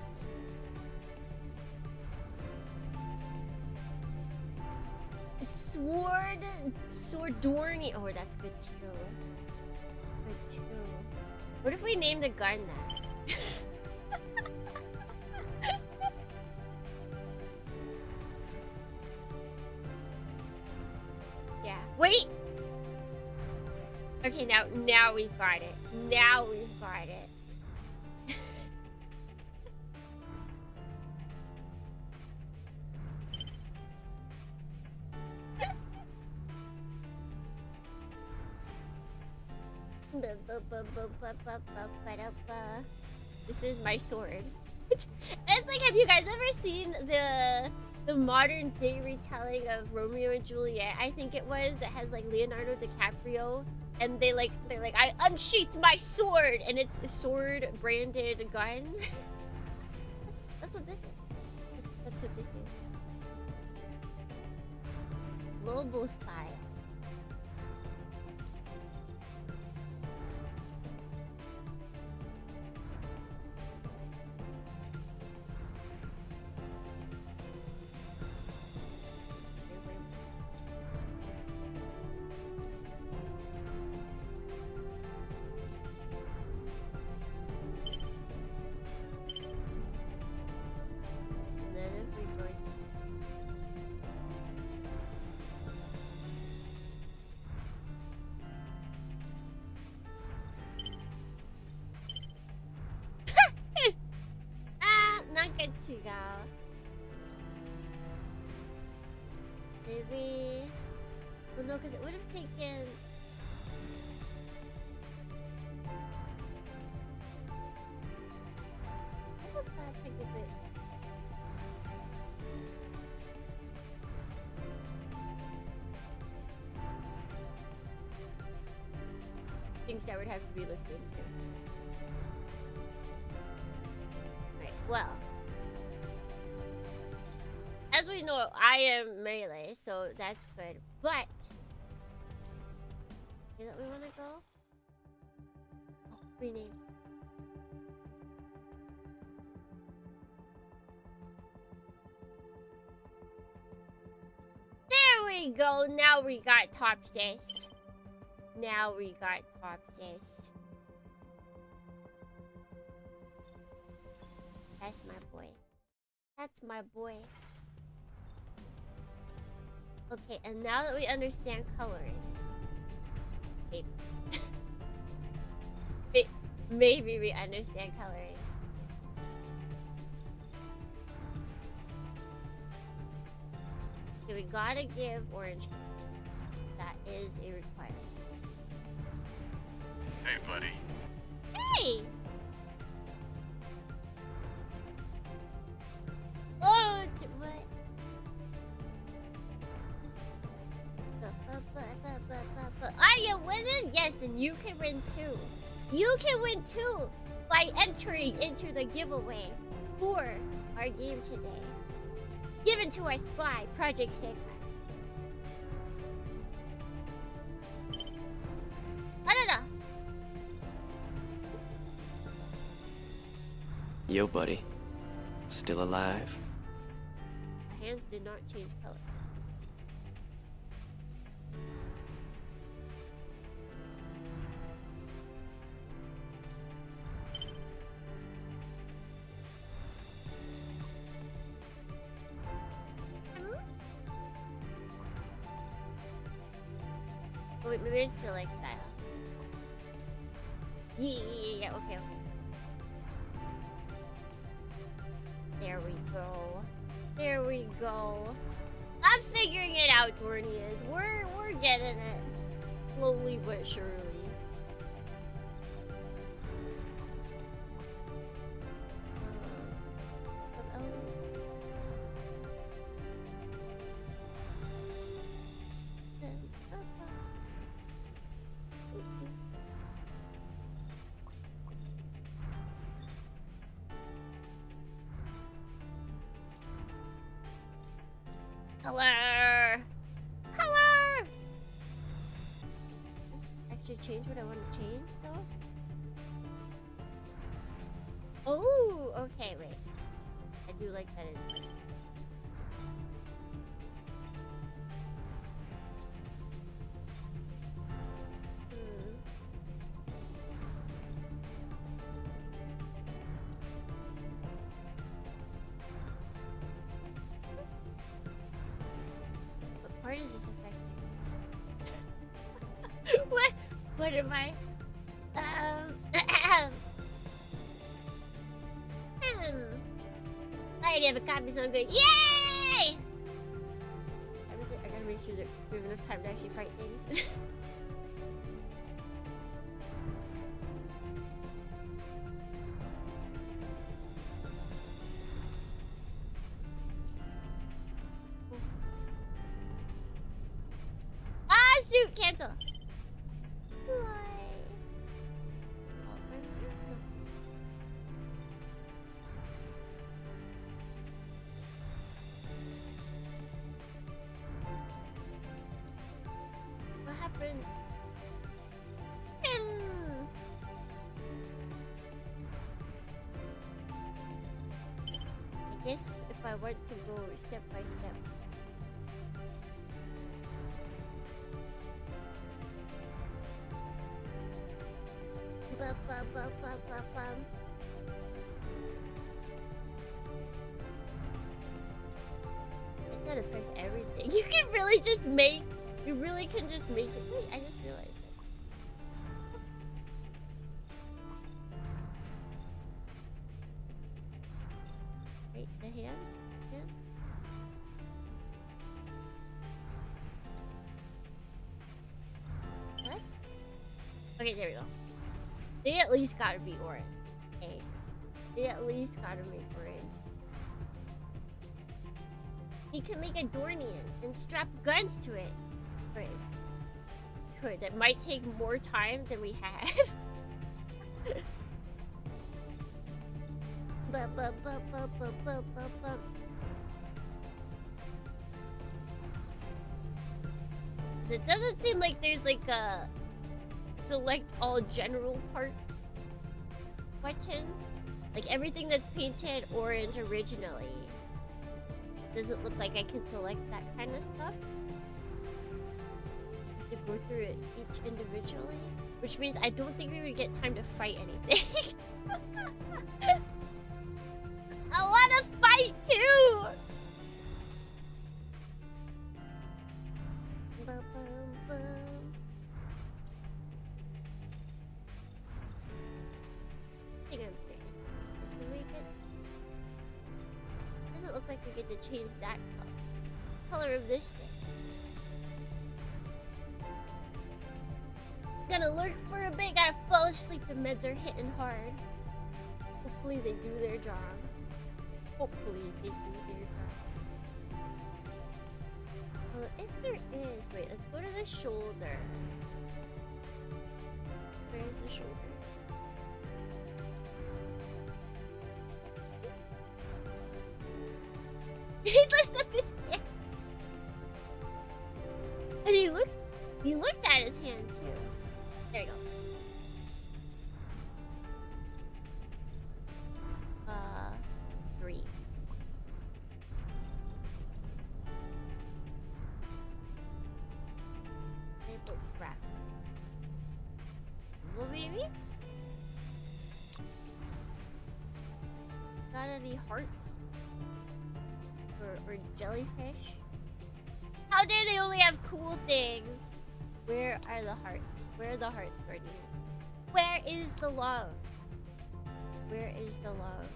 D: Swordorny. Oh, that's good too. Good too. What if we name the gun that? Yeah. Wait! Okay, now we've got it. Now we've got it. This is my sword. It's like, have you guys ever seen the modern day retelling of Romeo and Juliet? I think it was. It has like Leonardo DiCaprio, and they're like, I unsheathed my sword, and it's a sword branded gun. That's what this is. That's what this is. Global style. Not good to go. Maybe. Well, no, because it would have taken. What was that technically? Things that would have to be looked into. Right, well. As we know, I am melee, so that's good. But is that we want to go? Oh, rename. There we go. Now we got top sis. Now we got top sis. That's my boy. That's my boy. Okay, and now that we understand coloring, maybe we understand coloring. Okay, we gotta give orange. That is a requirement.
F: Hey, buddy.
D: Hey! Oh, what? Are you winning? Yes, and you can win too. You can win too by entering into the giveaway for our game today. Given to our spy, Project Sekai.
C: Yo, buddy. Still alive?
D: My hands did not change color. Oh, wait, maybe it's select style. Yeah, okay. There we go. There we go. I'm figuring it out, Gornias. We're getting it. Slowly but surely. Color! Color! Does this actually change what I want to change, though? Oh, okay, wait. I do like that it's like... What part is this affecting? What am I? I already have a copy, so I'm good. Yay! I gotta make sure that we have enough time to actually fight things. Ah, shoot! Cancel! Why? What happened? I guess if I want to go step by step. It's that affects everything. You can really just make. You really can just make it. Wait, I just realized it. Wait, the hands? Yeah. What? Okay, there we go. They at least gotta be orange. Okay. They at least gotta make orange. He could make a Dornian and strap guns to it. Right. Could. That might take more time than we have. It doesn't seem like there's like a select all general parts button. Like everything that's painted orange originally. Doesn't look like I can select that kind of stuff. To go through it each individually, which means I don't think we would get time to fight anything. I want to fight too. I think I'm curious. Do we get? Doesn't look like we get to change that color of this thing. Gonna lurk for a bit, gotta fall asleep. The meds are hitting hard. Hopefully they do their job. Hopefully they do their job. Well, if there is, wait, let's go to the shoulder. Where is the shoulder? He lifts up his hand. And he looks at his hand too. There you go. 3. Label graph. Well, baby? Got any hearts? Or jellyfish? How dare they only have cool things? Where are the hearts? Where are the hearts, Jordan? Where is the love? Where is the love?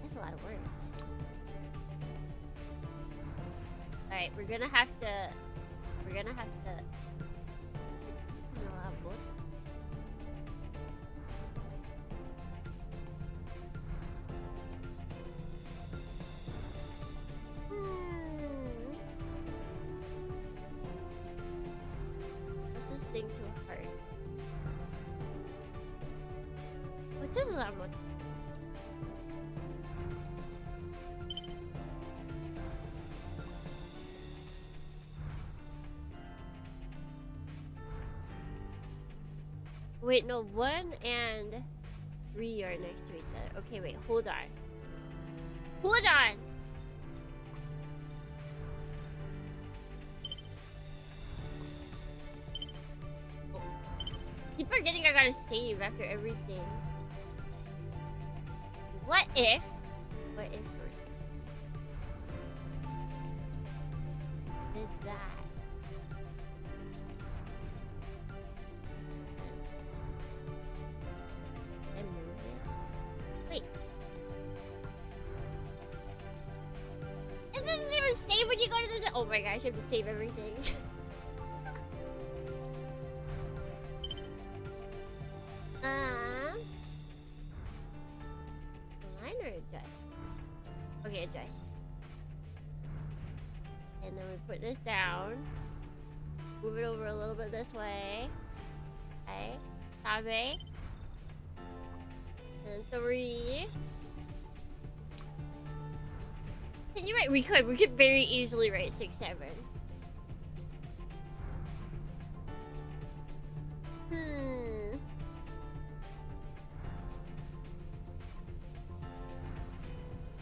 D: That's a lot of words. Alright, we're gonna have to... This is a lot of words. This thing to a heart. What does that one? Wait, no, 1 and 3 are next to each other. Okay, wait, hold on. Hold on! Oh. Keep forgetting I gotta save after everything. What if we're did that? And move it? Wait. It doesn't even save when you go to this. Oh my gosh, you have to save everything. Align or adjust? Okay, adjust. And then we put this down. Move it over a little bit this way. Okay. Tabe. And 3. Can you write? We could very easily write 6, 7.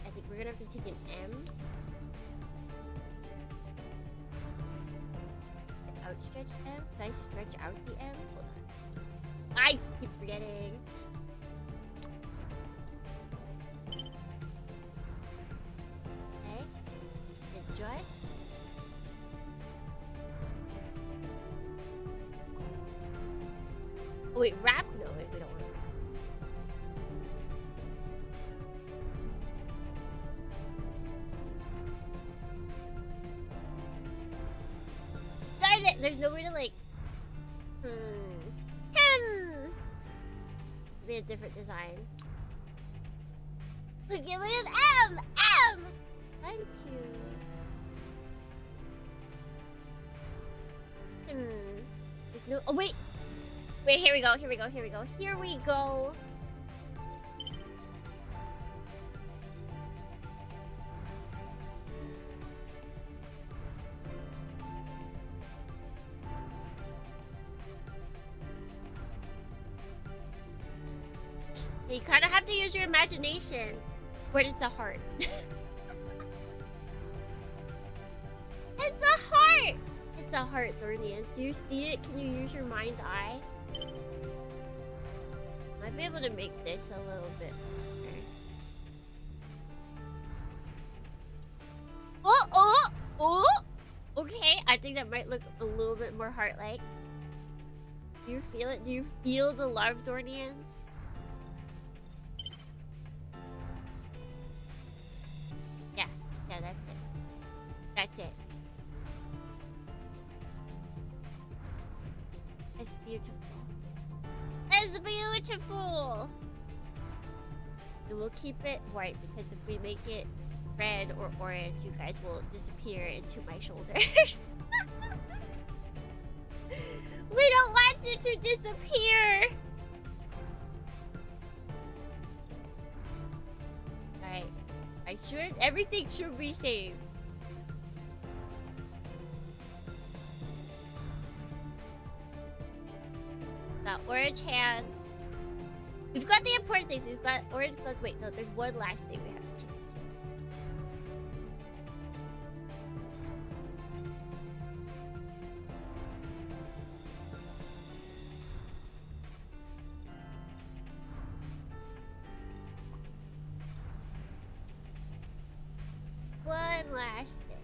D: I think we're gonna have to take an M. An outstretched M? Did I stretch out the M? Hold on. I keep forgetting. Okay. Adjust. Oh wait, wrap? No, wait, we don't want to wrap. Darn it! There's no way to like... Be a different design. Give me an M! M! Trying to... There's no... Oh, wait! Wait, here we go, here we go, here we go. Here we go! You kind of have to use your imagination. But it's a heart. It's a heart! It's a heart, Thornians. Do you see it? Can you use your mind's eye? Might be able to make this a little bit better. Oh, oh, oh! Okay, I think that might look a little bit more heart-like. Do you feel it? Do you feel the love, Thornians? Yeah, that's it. That's it. It's beautiful. It's beautiful! And we'll keep it white because if we make it red or orange, you guys will disappear into my shoulder. We don't want you to disappear! Alright. Everything should be saved. Got orange hands. We've got the important things. We've got orange clothes. Wait, no, there's one last thing we have to change. One last thing.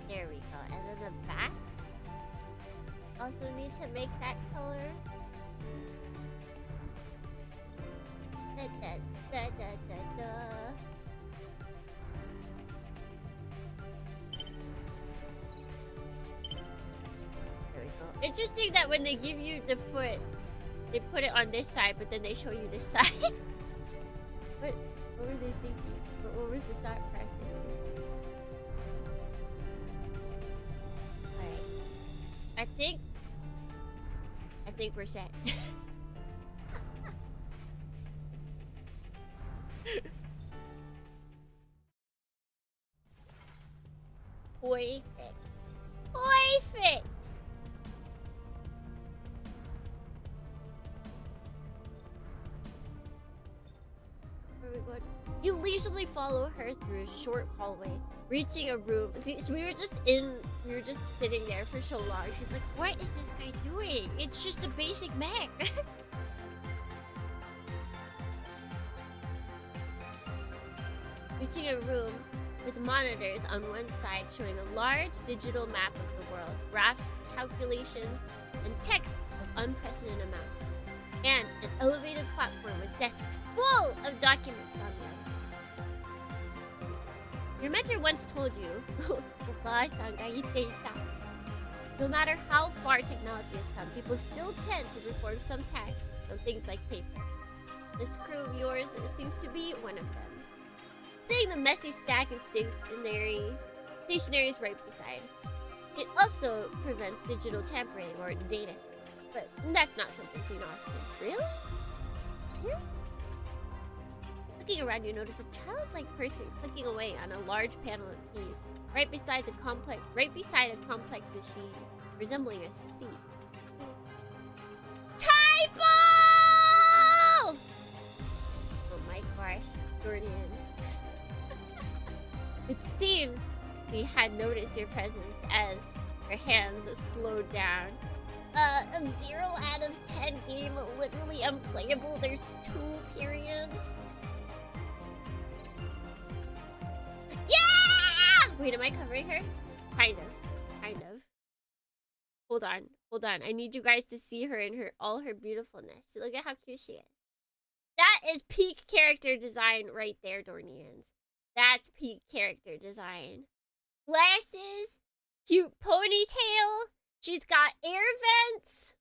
D: There we go. And then the back. Also need to make that color. Da, da, da, da, da, da. Interesting that when they give you the foot, they put it on this side, but then they show you this side. What were they thinking? What was the thought process here? Alright. I think we're set. god. You leisurely follow her through a short hallway, reaching a room. We were just sitting there for so long. She's like, what is this guy doing? It's just a basic mech. Reaching a room with monitors on one side showing a large digital map of the world, graphs, calculations, and text of unprecedented amounts, and an elevated platform with desks full of documents on them. Your mentor once told you, no matter how far technology has come, people still tend to perform some tasks on things like paper. This crew of yours seems to be one of them. Seeing the messy stack of stationery is right beside. It also prevents digital tampering or data, but that's not something seen often. Really? Yeah. Looking around, you notice a childlike person clicking away on a large panel of keys, right beside a complex machine resembling a seat. Typo! Oh my gosh, Jordan's. It seems we had noticed your presence as her hands slowed down. A 0 out of 10 game, literally unplayable. There's 2 periods. Yeah! Wait, am I covering her? Kind of. Hold on. I need you guys to see her in all her beautifulness. Look at how cute she is. That is peak character design right there, Dornians. That's peak character design. Glasses, cute ponytail. She's got air vents.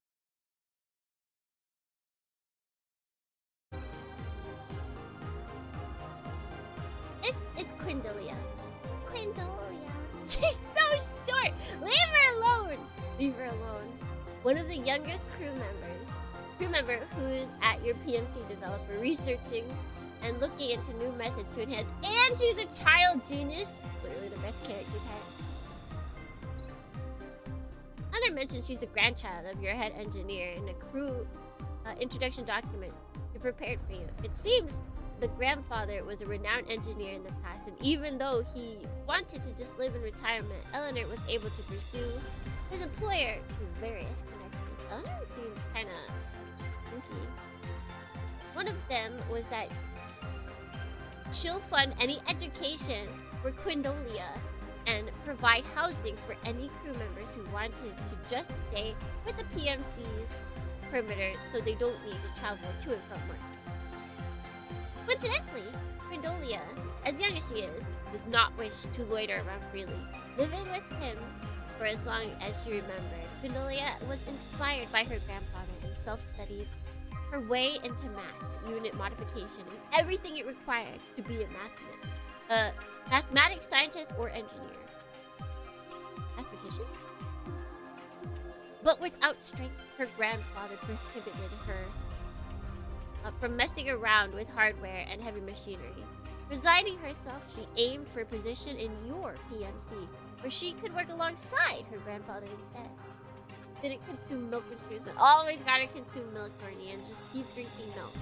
D: This is Quindelia. She's so short. Leave her alone. One of the youngest crew member who is at your PMC developer researching and looking into new methods to enhance. And she's a child genius. Literally the best character type. Hunter mentioned she's the grandchild of your head engineer in a crew introduction document we prepared for you. It seems the grandfather was a renowned engineer in the past, and even though he wanted to just live in retirement, Eleanor was able to pursue his employer through various connections. Eleanor seems kind of spooky. One of them was that she'll fund any education for Quindolia and provide housing for any crew members who wanted to just stay with the PMC's perimeter so they don't need to travel to and from work. Coincidentally, Quindolia, as young as she is, does not wish to loiter around freely. Living with him for as long as she remembered, Quindolia was inspired by her grandfather and self-studied her way into M.A.S.S unit modification and everything it required to be a mathematics scientist or engineer. Mathematician? But without strength, her grandfather prohibited her from messing around with hardware and heavy machinery. Resigning herself, she aimed for a position in your PMC, where she could work alongside her grandfather instead. Didn't consume milk when she was always gotta consume milk, Guardians. Just keep drinking milk.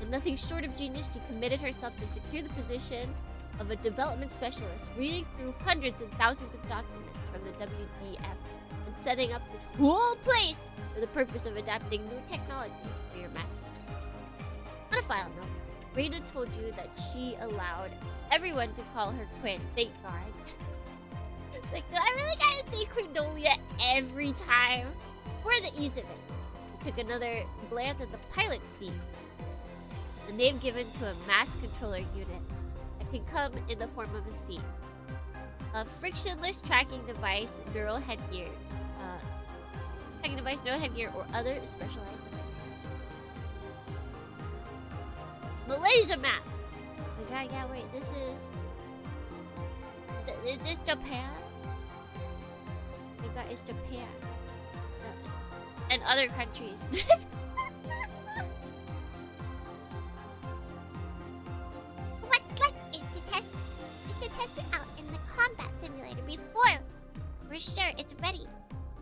D: And nothing short of genius, she committed herself to secure the position of a development specialist, reading through hundreds and thousands of documents from the WDF and setting up this whole place for the purpose of adapting new technologies for your mass units. On a final note, Rita told you that she allowed everyone to call her Quinn. Thank God. Like, do I really gotta say Quindolia every time? For the ease of it, we took another glance at the pilot's seat. The name given to a mass controller unit that can come in the form of a seat. A frictionless tracking device, neural headgear. Neural headgear, or other specialized device. Malaysia map! Oh my god, yeah, wait, this is... Is this Japan? Oh my god, it's Japan. And other countries.
H: What's left is to test it out in the combat simulator before we're sure it's ready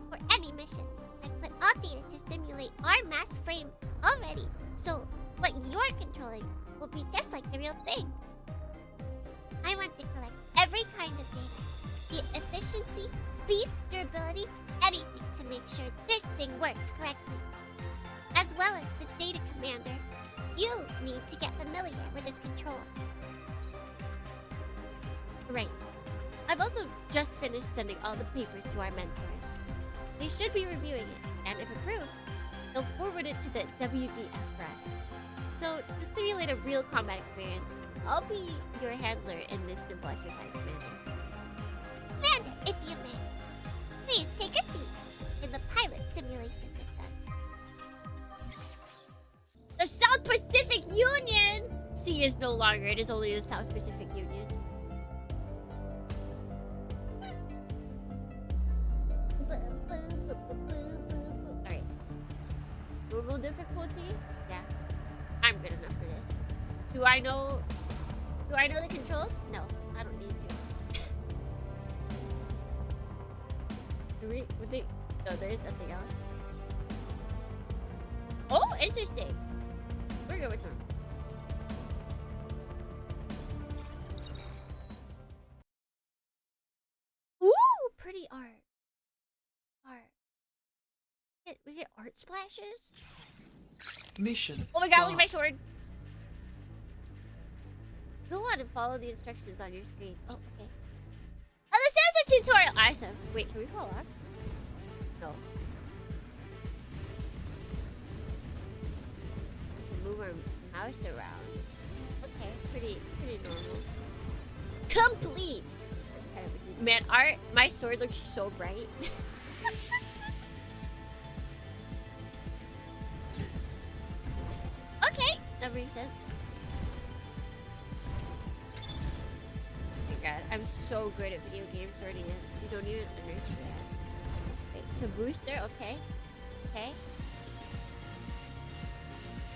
H: for any mission. I've put all data to simulate our mass frame already, so what you're controlling will be just like the real thing. I want to collect every kind of data, be it efficiency, speed, durability, anything to make sure this thing works correctly. As well as the data commander, you need to get familiar with its controls. Right. I've also just finished sending all the papers to our mentors. They should be reviewing it, and if approved, they'll forward it to the WDF for us. So, to simulate a real combat experience, I'll be your handler in this simple exercise, Commander. Commander, if you may, please take a seat in the pilot simulation system.
D: The South Pacific Union! Sea is no longer, it is only the South Pacific Union. Alright. Normal difficulty? Yeah. I'm good enough for this. Do I know the controls? No, I don't need to. No, there is nothing else. Oh, interesting. We're good with them. Ooh, pretty art. We get art splashes?
B: Mission.
D: Oh my god, look at my
B: start.
D: sword! Go on and follow the instructions on your screen. Oh, okay. Oh, this is a tutorial! Awesome. Wait, can we fall off? No. Move our mouse around. Okay, pretty normal. Complete! Man, my sword looks so bright. Okay, that makes sense. Oh my god, I'm so good at video games starting ends. You don't even understand. Wait, the booster, okay. Okay.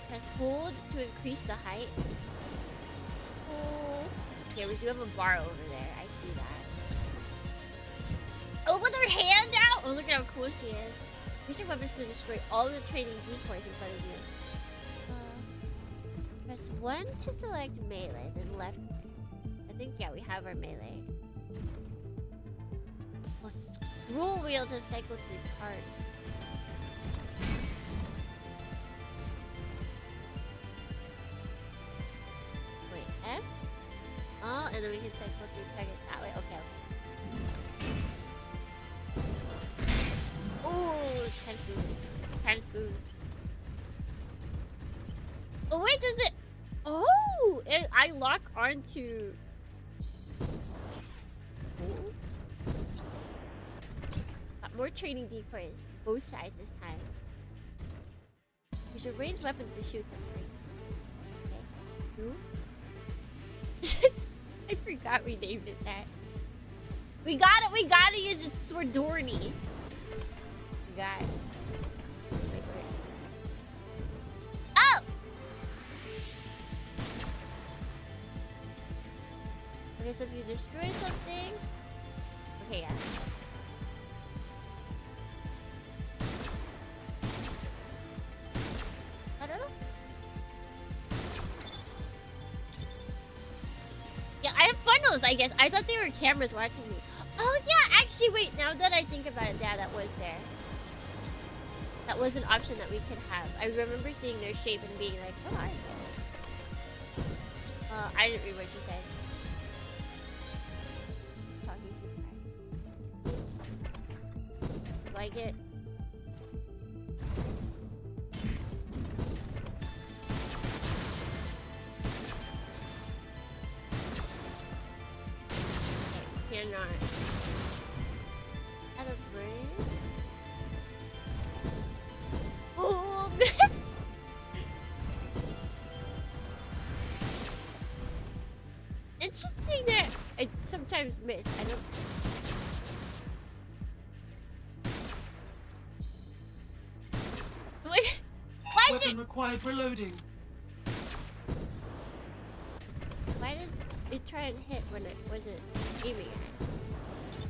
D: Press hold to increase the height. Oh. Okay, we do have a bar over there. I see that. Oh, with her hand out! Oh, look at how cool she is. Use your weapons to destroy all the training decoys in front of you. Press 1 to select melee, then left. I think, yeah, we have our melee. Oh, scroll wheel to cycle through cards. Wait, F? Oh, and then we can cycle through targets that way. Okay, okay. Oh, it's kind of smooth. Oh wait, does it? Oh, I lock onto. Got more training decoys, both sides this time. We should range weapons to shoot them. Okay. I forgot we named it that. We gotta use its swordorny. We got it. Wait. Oh! Okay, so if you destroy something... Okay, yeah. I don't know. Yeah, I have funnels, I guess. I thought they were cameras watching me. Oh, yeah, actually, wait. Now that I think about it, yeah, that was there. That was an option that we could have. I remember seeing their shape and being like, oh, I know. I didn't read what she said. Just talking too fast. Do I get... Okay, cannot. Out of range? Oh, interesting that I sometimes miss. I don't. What? Why did
B: Weapon required reloading.
D: Why did it try and hit when it wasn't aiming at it?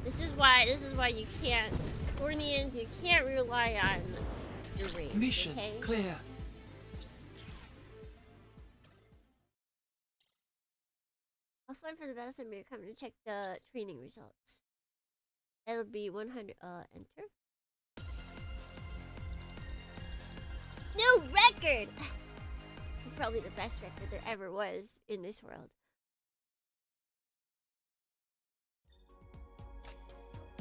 D: This is why you can't. Ornians, you can't rely on your range.
B: Mission
D: okay?
B: clear.
H: one for the battle simulator. Come to check the training results. That'll be 100. Enter. New record! Probably the best record there ever was in this world.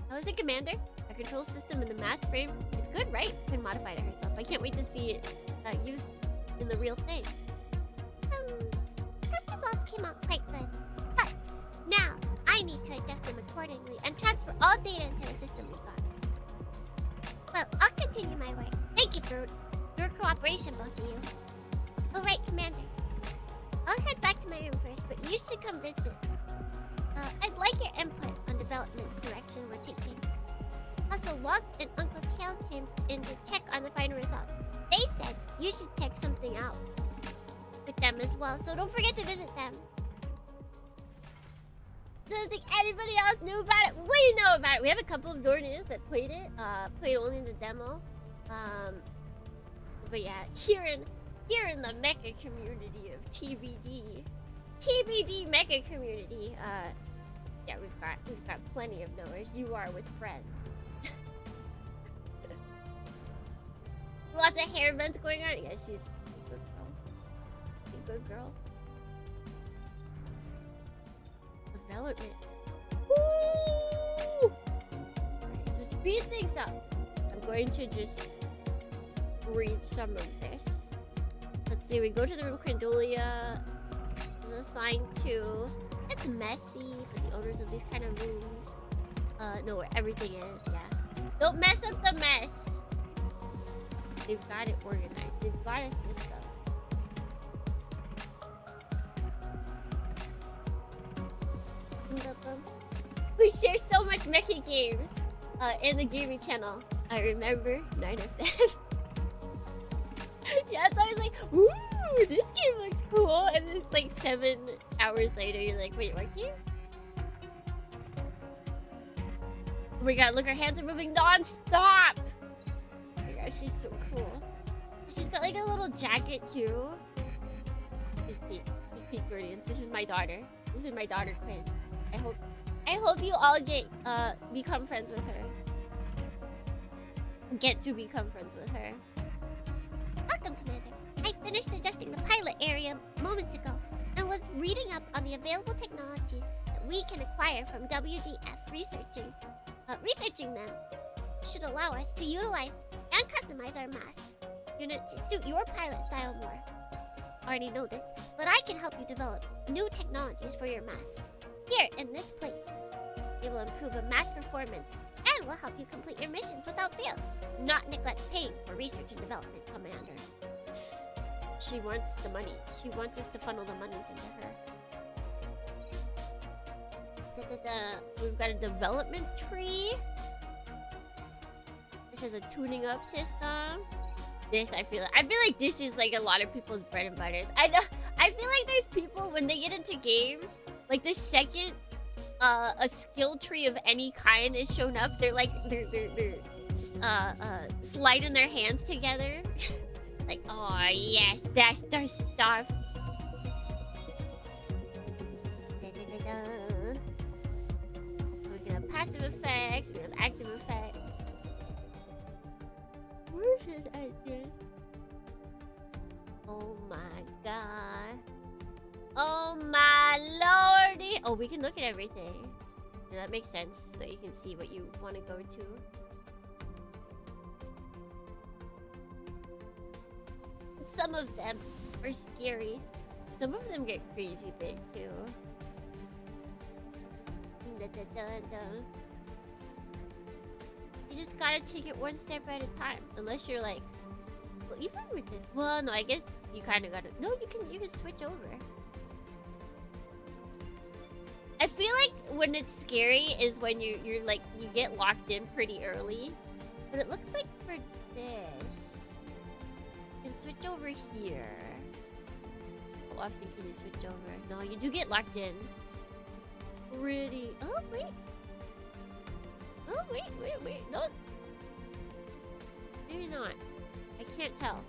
H: How is it, Commander? Our control system in the M.A.S.S frame. It's good, right? Can modify it herself. I can't wait to see it used in the real thing.
D: Test results came out quite good. But now I need to adjust them accordingly and transfer all data into the system we got. Well, I'll continue my work. Thank you for your cooperation, both of you. Alright, Commander. I'll head back to my room first, but you should come visit. I'd like your input on development direction we're taking. Also, Waltz and Uncle Kale came in to check on the final results. They said you should check something out with them as well, so don't forget to visit them.
H: Don't think anybody else knew about it. What do you know about it? We have a couple of Dornians that played it. Played only the demo. But yeah, here in the mecha community of TBD mecha community, yeah, we've got plenty of knowers. You are with friends. Lots of hair events going on. Yeah, she's a good girl. A good girl. Development. Woo! Right, to speed things up, I'm going to just read some of this. Let's see, we go to the room Crandolia is assigned to. It's messy for the owners of these kind of rooms. Know where everything is, yeah. Don't mess up the mess. They've got it organized. They've got a system. We share so much mecha games in the gaming channel. I remember 9FF. Yeah, it's always like, ooh, this game looks cool. And then it's like 7 hours later, you're like, wait, what game? Oh my god, look, her hands are moving non-stop. Oh my gosh, she's so cool. She's got like a little jacket too. She's peak Guardians. This is my daughter. This is my daughter, Quinn. I hope you all become friends with her. Get to become friends with her.
D: Welcome, Commander. I finished adjusting the pilot area moments ago and was reading up on the available technologies that we can acquire from WDF. Researching them should allow us to utilize and customize our M.A.S.S unit to suit your pilot style more. I already know this, but I can help you develop new technologies for your M.A.S.S here in this place. It will improve a M.A.S.S performance and will help you complete your missions without fail. Not neglect paying for research and development, Commander.
H: She wants the money. She wants us to funnel the monies into her. So we've got a development tree. This is a tuning up system. This I feel like this is like a lot of people's bread and butters. I feel like there's people when they get into games, like the second a skill tree of any kind is shown up, they're like they're sliding their hands together. Like, oh yes, that's their stuff. We can have passive effects, we can have active effects. Where's his engine? Oh my god. Oh my lordy. Oh, we can look at everything. Yeah, that makes sense, so you can see what you want to go to. Some of them are scary. Some of them get crazy big too. You just gotta take it one step at a time. Unless you're like, well, even with this, well, no, I guess you kind of gotta. No, you can switch over. I feel like when it's scary is when you're like you get locked in pretty early. But it looks like for this, you can switch over here. How often can you switch over? No, you do get locked in. Pretty. Oh wait. Oh wait. No. Maybe not. I can't tell.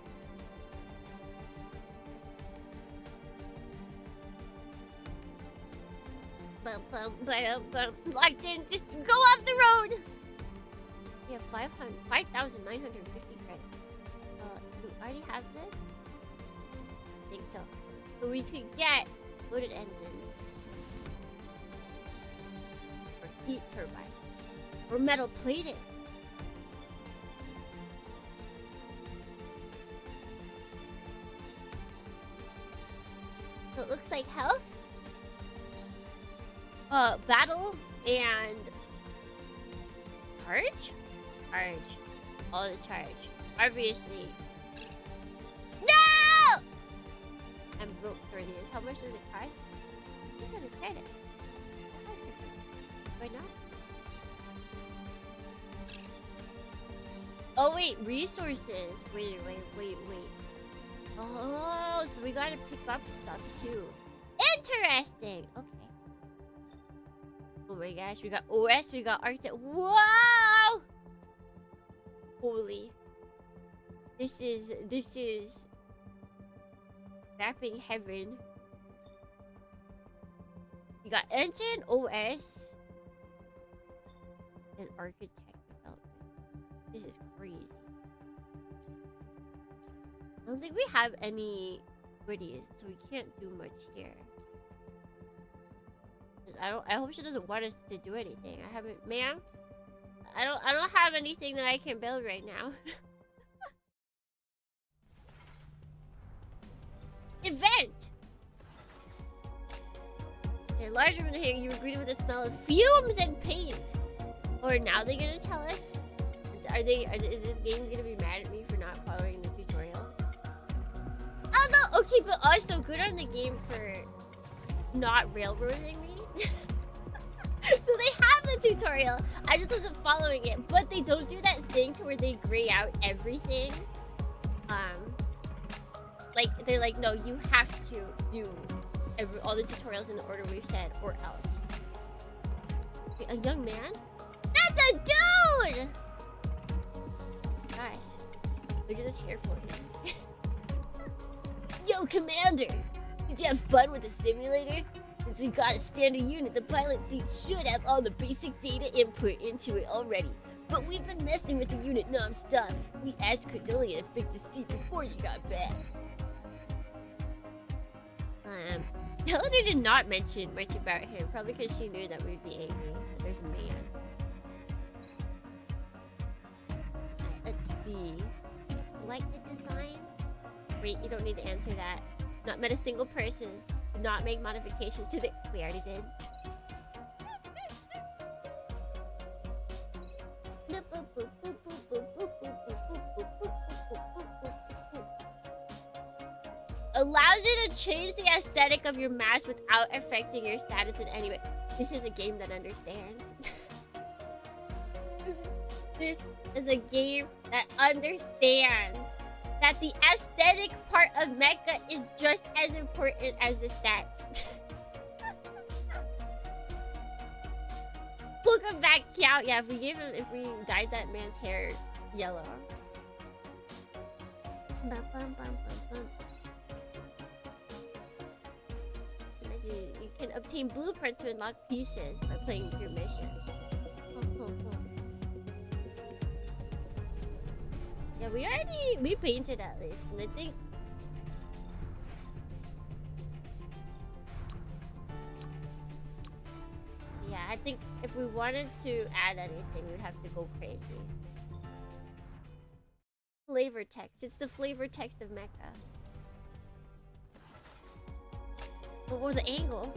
H: Locked in. Just go off the road. We have 5,950 credits. So we already have this? I think so. So we could get loaded engines. Or heat turbine. Or metal plated. So it looks like health, battle, and charge? Charge. All this charge. Obviously. No! I'm broke 30 years. How much does it cost? 600 credit. Why not? Oh wait, resources. Wait. Oh, so we gotta pick up stuff too. Interesting. Okay. Oh my gosh, we got OS, we got Arctic. Wow! Holy. This is wrapping heaven. You got engine, OS, and architect development. This is crazy. I don't think we have any goodies, so we can't do much here. I hope she doesn't want us to do anything. I haven't, ma'am. I don't have anything that I can build right now. Event. They're larger than here. You were greeted with the smell of fumes and paint. Or now they're gonna tell us? Is this game gonna be mad at me for not following the tutorial? Oh no! Okay, but also good on the game for not railroading me. So they have the tutorial. I just wasn't following it, but they don't do that thing to where they gray out everything. Like they're like, no, you have to do all the tutorials in the order we've said, or else. Wait, a young man? That's a dude! Gosh, look at his hair for me. Yo, Commander! Did you have fun with the simulator? Since we got a standard unit, the pilot seat should have all the basic data input into it already. But we've been messing with the unit non-stop. We asked Cordelia to fix the seat before you got back. Helena did not mention much about him, probably because she knew that we'd be angry. There's a man. Alright, let's see. Like the design? Wait, you don't need to answer that. Not met a single person. Do not make modifications to the... We already did. Allows you to change the aesthetic of your mask without affecting your status in any way. This is a game that understands. This is a game that understands that the aesthetic part of mecha is just as important as the stats. Welcome back, Kiao. Yeah, if we dyed that man's hair yellow. You can obtain blueprints to unlock pieces by playing your mission. Yeah, we painted at least, and I think I think if we wanted to add anything, we'd have to go crazy. Flavor text. It's the flavor text of mecha. Or the angle.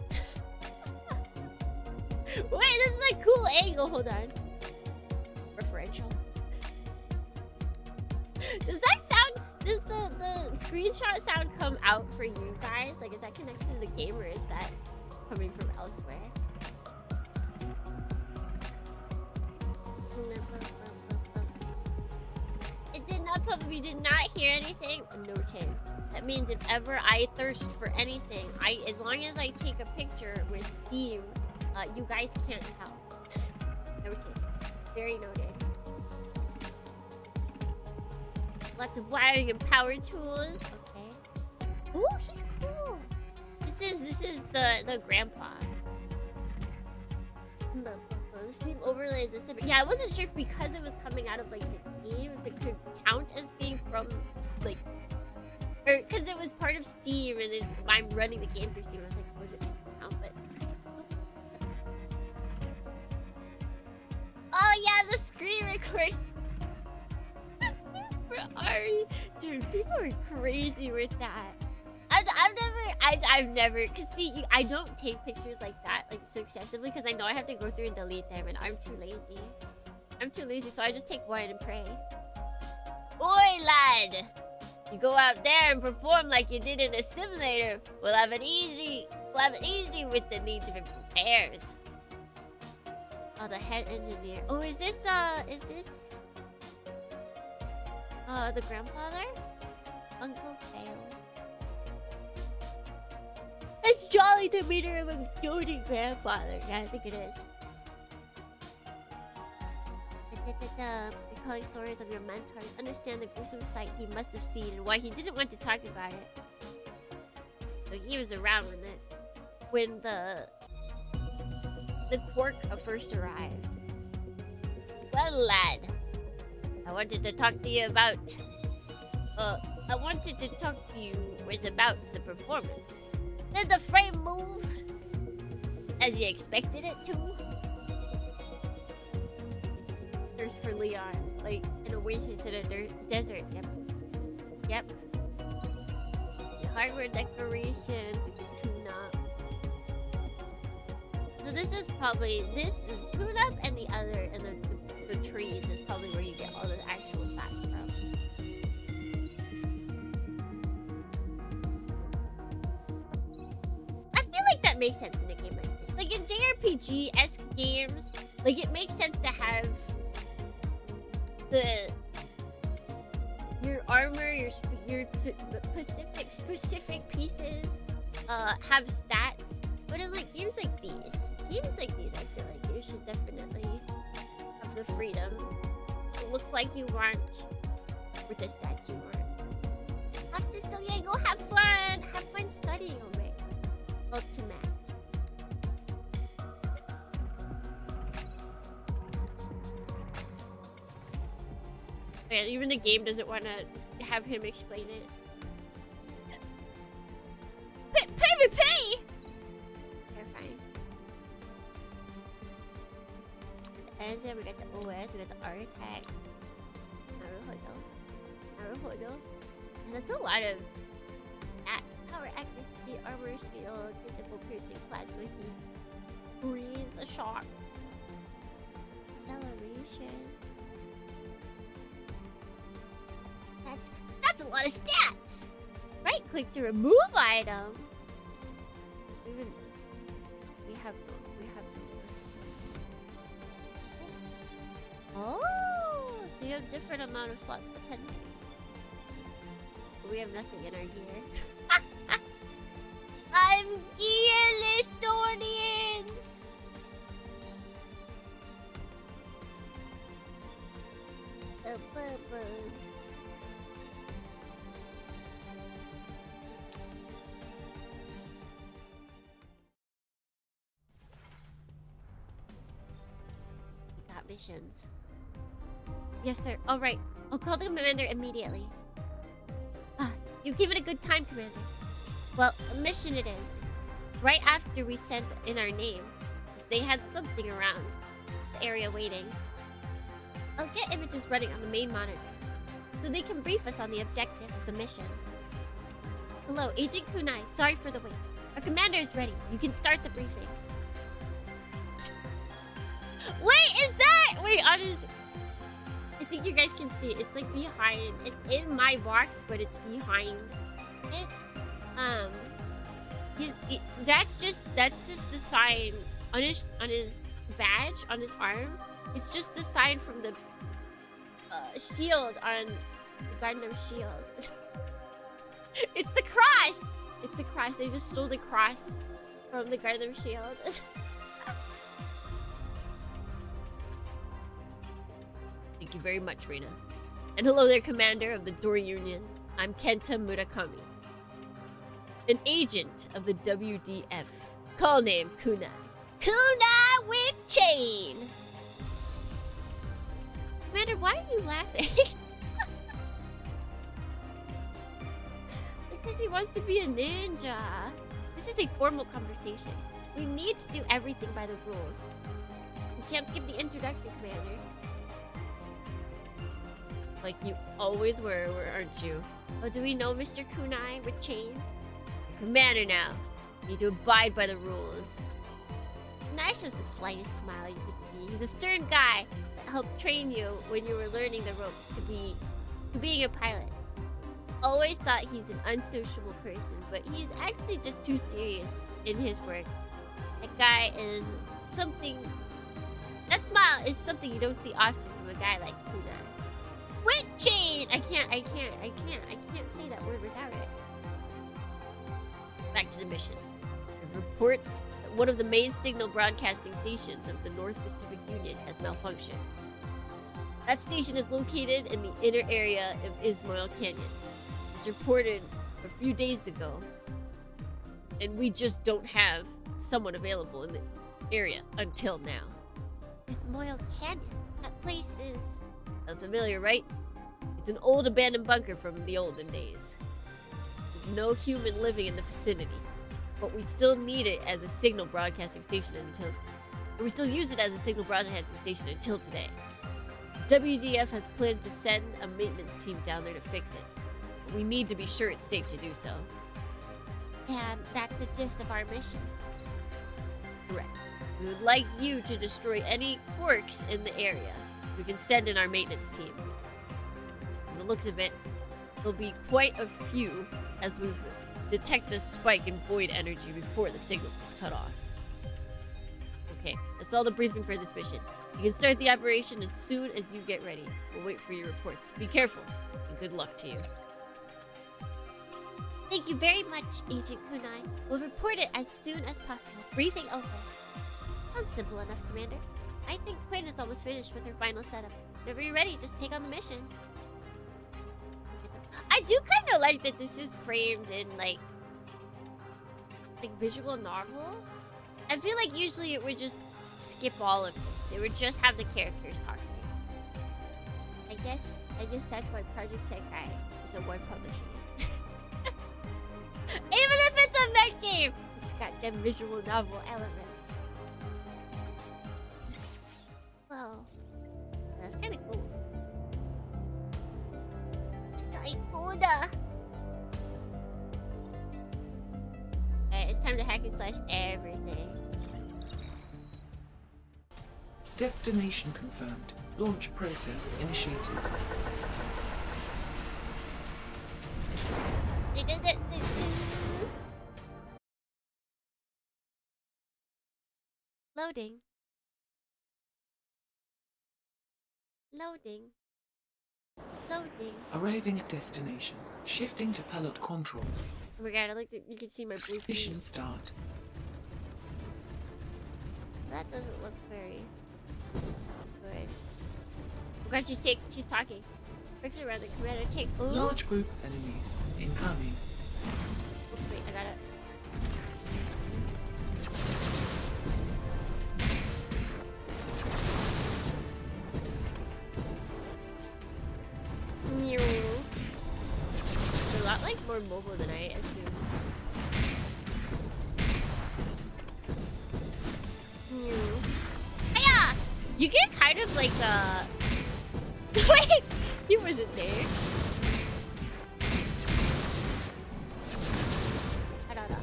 H: Wait, this is a cool angle. Hold on. Referential. Does that sound... Does the screenshot sound come out for you guys? Like, is that connected to the game, or is that coming from elsewhere? It did not pop up. You did not hear anything? Noted. That means if ever I thirst for anything, as long as I take a picture with Steam, you guys can't tell. Noted. Very noted. Lots of wiring and power tools. Okay. Oh, he's cool. This is the grandpa.
D: Steam overlays is different. Yeah, I wasn't sure if because it was coming out of like the game, if it could count as being from like, or because it was part of Steam and then I'm running the game through Steam. I was like, would it count? But oh yeah, the screen recording for Ari, dude. People are crazy with that. I've never, cause see, I don't take pictures like that like successively because I know I have to go through and delete them, and I'm too lazy. I'm too lazy, so I just take one and pray. Oi, lad! You go out there and perform like you did in the simulator. We'll have it easy. With the need to repairs. Oh, the head engineer. Oh, is this the grandfather? Uncle Phil. It's jolly to meet her of a doting grandfather. Yeah, I think it is. Recalling stories of your mentor, understand the gruesome sight he must have seen and why he didn't want to talk about it. So he was around when the Quark first arrived. Well, lad, I wanted to talk to you about was about the performance. Did the frame move as you expected it to? There's for Leon, like an oasis in a desert. Yep. The hardware decorations, we can tune up. So this is tune up, and the other, and the trees is probably where you get all the actual stats from. That makes sense in a game like this. Like in JRPG-esque games, like it makes sense to have your armor, your specific pieces have stats. But in like games like these, I feel like you should definitely have the freedom to look like you want with the stats you want. After still, yeah, go have fun studying already. Ultimate. Man, even the game doesn't want to have him explain it. PvP! Terrifying. With the engine, we got the OS, we got the artifact. Naruhodo. And that's a lot of power accuracy, armor shield, visible piercing, plasma heat, breeze, a shock, acceleration. That's a lot of stats. Right click to remove item. We have. Oh, so you have different amount of slots depending. We have nothing in our gear. I'm gearless, audience! We got missions. Yes, sir. All right. I'll call the commander immediately. You give it a good time, Commander. Well, a mission it is. Right after we sent in our name, because they had something around the area waiting. I'll get images running on the main monitor, so they can brief us on the objective of the mission. Hello, Agent Kunai. Sorry for the wait. Our commander is ready. You can start the briefing. Wait, is that? Wait, honestly. I think you guys can see it. It's like behind. It's in my box, but it's behind it. That's just the sign on his badge on his arm. It's just the sign from the shield on the Gundam shield. It's the cross. It's the cross. They just stole the cross from the Gundam shield. Thank you very much, Rina. And hello there, Commander of the Door Union. I'm Kenta Murakami, an agent of the WDF. Call name Kunai. Kunai with chain!
H: Commander, why are you laughing? Because he wants to be a ninja. This is a formal conversation. We need to do everything by the rules. We can't skip the introduction, Commander. Like you always were, aren't you? Oh, do we know Mr. Kunai with chain? Commander now. You need to abide by the rules. Kunai shows the slightest smile you can see. He's a stern guy that helped train you when you were learning the ropes to being a pilot. Always thought he's an unsociable person, but he's actually just too serious in his work. That guy is something... That smile is something you don't see often from a guy like Kunai. With chain! I can't say that word without it. Back to the mission. It reports that one of the main signal broadcasting stations of the North Pacific Union has malfunctioned. That station is located in the inner area of Ismail Canyon. It was reported a few days ago, and we just don't have someone available in the area until now. Ismail Canyon? That place is... That's familiar, right? It's an old abandoned bunker from the olden days. There's no human living in the vicinity, but we still need it as a signal broadcasting station until... We still use it as a signal broadcasting station until today. WDF has planned to send a maintenance team down there to fix it. But we need to be sure it's safe to do so. And that's the gist of our mission. Correct. We would like you to destroy any quirks in the area. We can send in our maintenance team. From the looks of it, there'll be quite a few as we've detected a spike in void energy before the signal was cut off. Okay, that's all the briefing for this mission. You can start the operation as soon as you get ready. We'll wait for your reports. Be careful, and good luck to you. Thank you very much, Agent Kunai. We'll report it as soon as possible. Briefing over. Sounds simple enough, Commander. I think Quinn is almost finished with her final setup. Whenever you're ready, just take on the mission. I do kind of like that this is framed in, like visual novel. I feel like usually it would just skip all of this. It would just have the characters talking. I guess that's why Project Sekai is a one publishing it. Even if it's a mech game, it's got them visual novel elements. Well, that's kind of cool. Psychoda! Alright, it's time to hack and slash everything.
B: Destination confirmed. Launch process initiated.
H: Loading. Loading. Loading.
B: Arriving at destination. Shifting to pallet controls.
H: Oh my god, I like that you can see my blue
B: Mission start.
H: That doesn't look very good. Oh god, she's talking. Bricks around the commander take. Ooh.
B: Large group of enemies incoming.
H: Oops, wait, I got it. Meow. They're a lot like more mobile than I assumed. Meow. Hiya! You get kind of like wait! He wasn't there. Adada.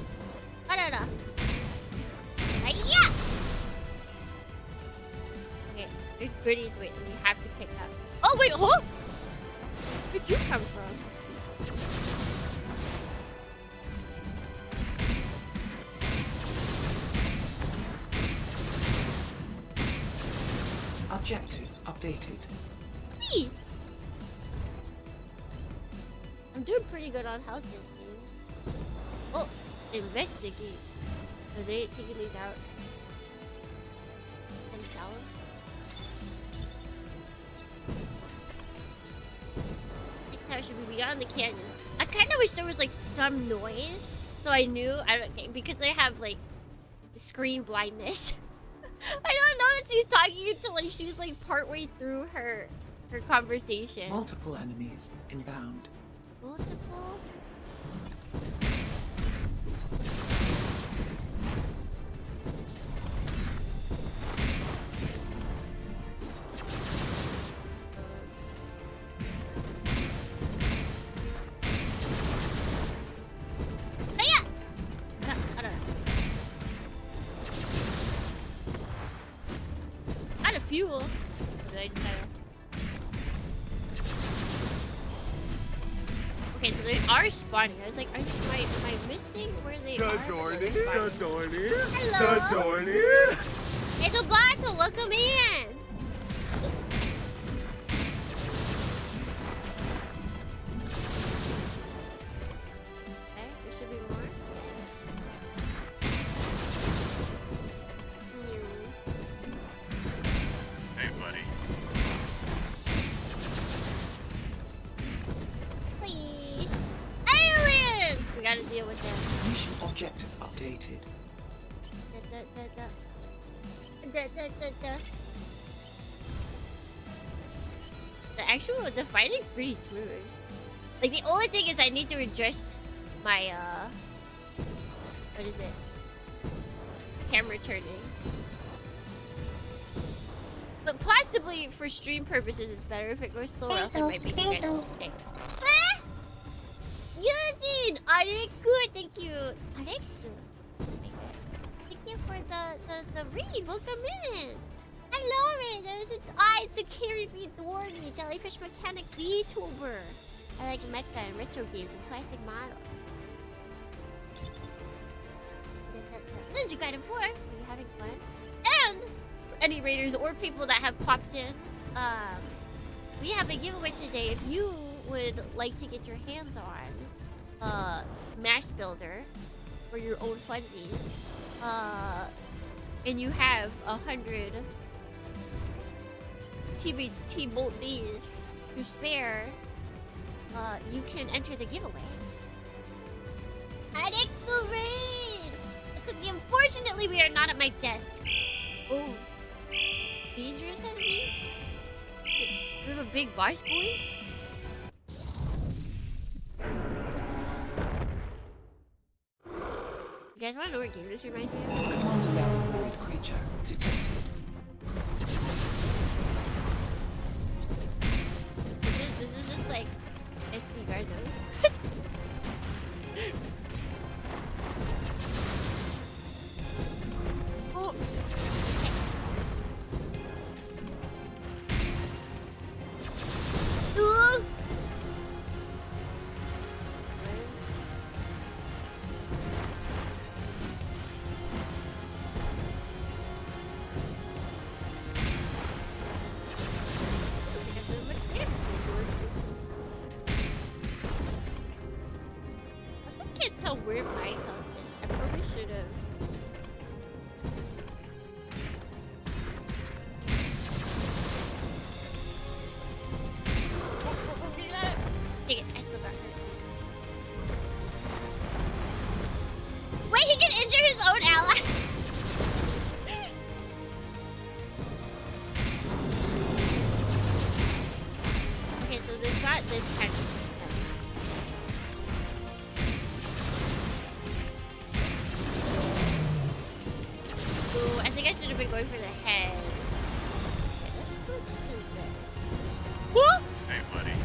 H: Adada. Hiya! Okay, there's goodies wait that we have to pick up. Oh wait, huh? Where'd you come from?
B: Objectives updated.
H: Me! I'm doing pretty good on health, it seems. Oh, investigate. Are they taking these out themselves? Next time should be beyond the canyon. I kind of wish there was like some noise, so I knew. Because I have like screen blindness. I don't know that she's talking until like she's like partway through her for conversation.
B: Multiple enemies inbound.
H: Multiple? Hiya! No, I don't know. Out of fuel. Or did I just have Okay, so they are spawning. I was like, am I missing where they are? Hello. It's Obata. Welcome in. Okay, there should be more.
A: Hey, buddy.
H: Please. Aliens! We gotta deal with them.
B: Mission objective updated.
H: The fighting's pretty smooth. Like, the only thing is I need to adjust my, what is it? Camera turning. But possibly for stream purposes, it's better if it goes slower, else I might make you guys sick. Ah! Eugene! Ariku! Thank you. Ariku. Thank you for the read. Welcome in. Hello, Raiders. It's I, Tsukiri B. Dorny, Jellyfish Mechanic VTuber. I like mecha and retro games and plastic models. Ninja Gaiden 4. Are you having fun? And for any Raiders or people that have popped in, we have a giveaway today. If you would like to get your hands on M.A.S.S Builder for your own funsies, and you have 100 TBT Bolt Ds to spare, you can enter the giveaway. Addict the raid! Unfortunately, we are not at my desk. Oh. Dangerous enemy? We have a big boss boy? You guys want to know what game this reminds me of?
B: Commander level void creature detected.
H: This is just like SD Garden. Oh. Ooh. I can't tell where my health is. I probably should have. Dang it, I still got hurt. Wait, he can injure his own allies? Okay, so they've got this kind of system. Ooh, I think I should have been going for the head. Okay, let's switch to this. Whoa!
A: Hey, buddy.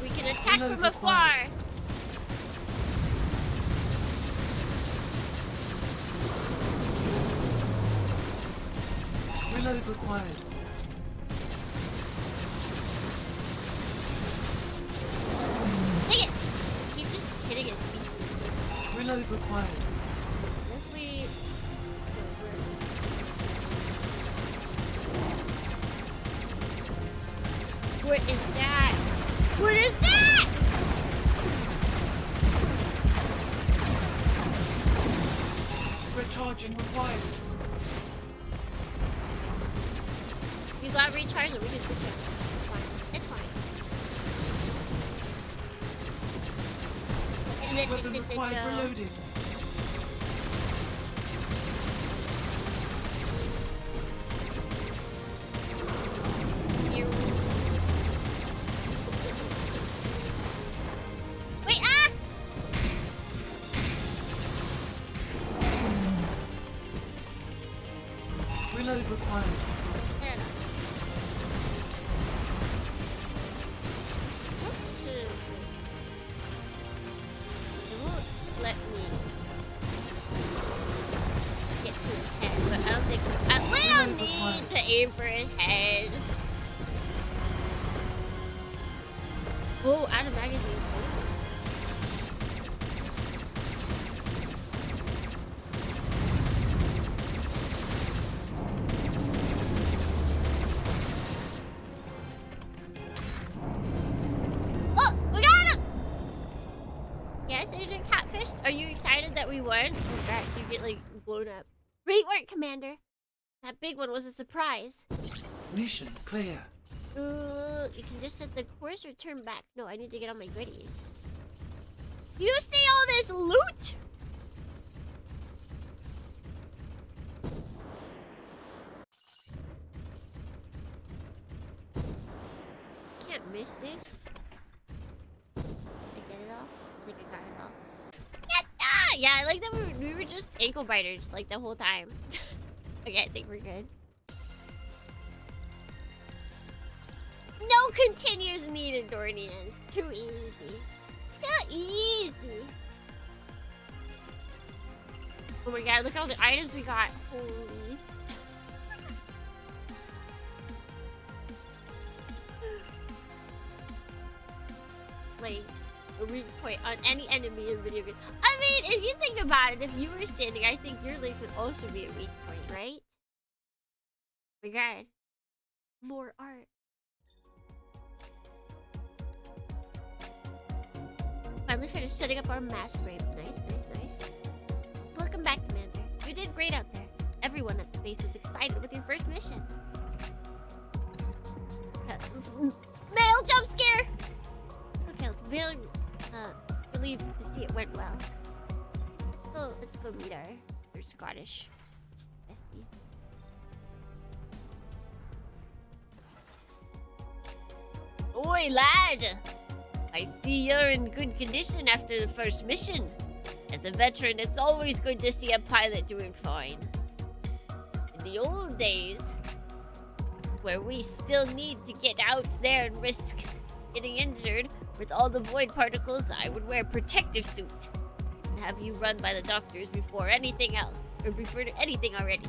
H: We can attack from afar.
B: Reload required.
H: Dang it! Keep just hitting his pieces.
B: Reload required.
H: If we... What is that? What is that?
B: Recharging required.
H: You got recharge or we can switch out. It's fine. It's fine.
B: Weapon required reloaded.
H: Wait, ah!
B: Reload required.
H: Fair enough. Should... It won't let me get to his head, but I don't think we don't need to aim for his head. Oh, out of magazine. Oh, we got him! Yes, Agent Catfish, are you excited that we won? Oh gosh, you get like blown up. Great work, Commander. That big one was a surprise.
B: Mission clear.
H: You can just set the course or turn back. No, I need to get on my goodies. You see all this loot? Can't miss this. Did I get it all? I think I got it all. Yeah, I like that we were just ankle biters like the whole time. Okay, I think we're good. No continues needed, Dornians. Too easy. Too easy. Oh my god, look at all the items we got. Holy. Like, a weak point on any enemy in video games. I mean, if you think about it, if you were standing, I think your legs would also be a weak point, right? Oh my god. More art. Finally finished setting up our M.A.S.S frame. Nice, nice, nice. Welcome back, Commander. You did great out there. Everyone at the base was excited with your first mission. Male jump scare! Okay, let's really relieved to see it went well. Let's go meet our Scottish bestie. Oi, lad! I see you're in good condition after the first mission. As a veteran, it's always good to see a pilot doing fine. In the old days, where we still need to get out there and risk getting injured with all the void particles, I would wear a protective suit and have you run by the doctors before anything else, or before anything already.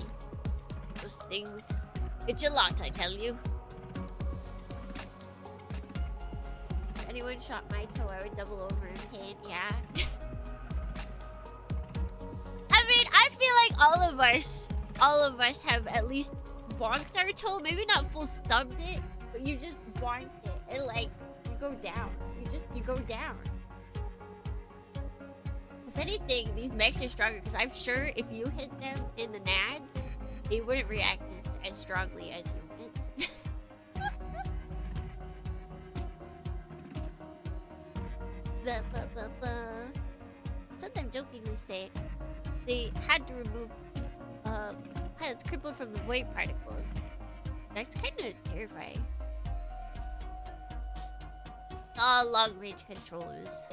H: Those things itch a lot, I tell you. If anyone shot my toe, I would double over in pain, yeah. I mean, I feel like all of us have at least bonked our toe. Maybe not full stubbed it, but you just bonked it. And like, you go down. You go down. If anything, these mechs are stronger because I'm sure if you hit them in the nads, they wouldn't react as strongly as humans. Sometimes jokingly say they had to remove pilots crippled from the void particles. That's kind of terrifying. All long-range controllers.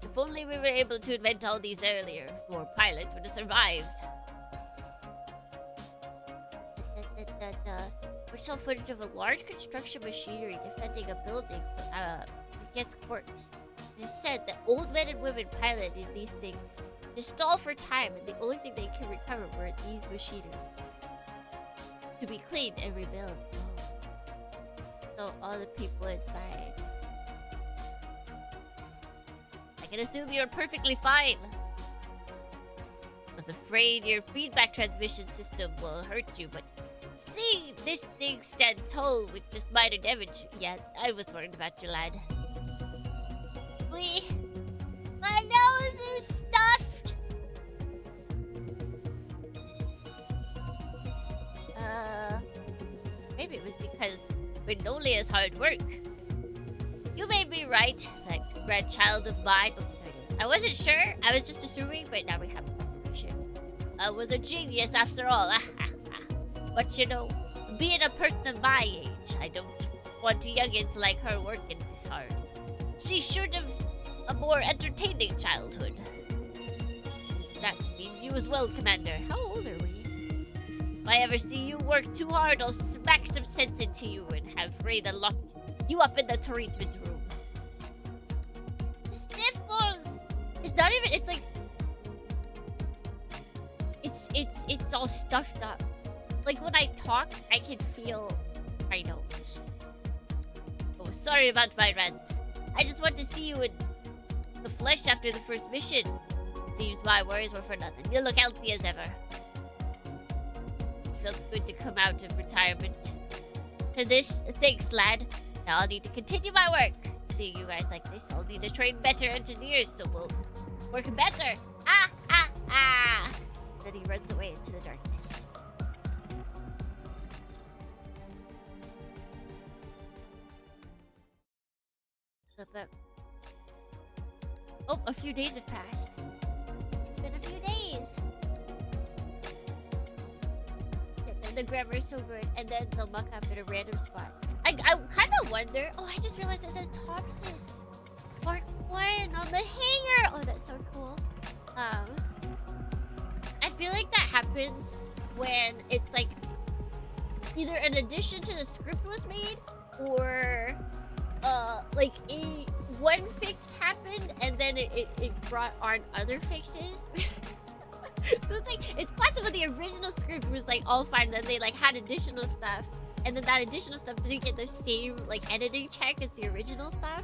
H: If only we were able to invent all these earlier, more pilots would have survived. We saw footage of a large construction machinery defending a building against quirks. It is said that old men and women piloted these things to stall for time, and the only thing they can recover were these machinery to be cleaned and rebuilt. So all the people inside. I can assume you're perfectly fine. I was afraid your feedback transmission system will hurt you, but seeing this thing stand tall with just minor damage, yeah, I was worried about you, lad. My nose is stuffed. Maybe it was because Magnolia's hard work. You may be right, that grandchild of mine. Okay, sorry. I wasn't sure. I was just assuming, but now we have confirmation. I was a genius after all. But you know, being a person of my age, I don't want youngins like her working this hard. She should have a more entertaining childhood. That means you as well, Commander. How old are we? If I ever see you work too hard, I'll smack some sense into you and have Raina lock you up in the treatment room. Sniffles! It's not even, it's like... It's all stuffed up. Like when I talk, I can feel my nose. Oh, sorry about my rants. I just want to see you in the flesh after the first mission. Seems my worries were for nothing. You look healthy as ever. Felt good to come out of retirement. To this, thanks, lad. Now I'll need to continue my work. Seeing you guys like this, I'll need to train better engineers so we'll work better. Ah, ah, ah. Then he runs away into the darkness. Oh, a few days have passed. It's been a few days. The grammar is so good, and then they'll muck up in a random spot. I kind of wonder. Oh, I just realized it says Topsis Mark 1 on the hanger. Oh, that's so cool. I feel like that happens when it's like either an addition to the script was made, or like one fix happened and then it brought on other fixes. So it's like, it's possible the original script was like all fine, then they like had additional stuff, and then that additional stuff didn't get the same like editing check as the original stuff.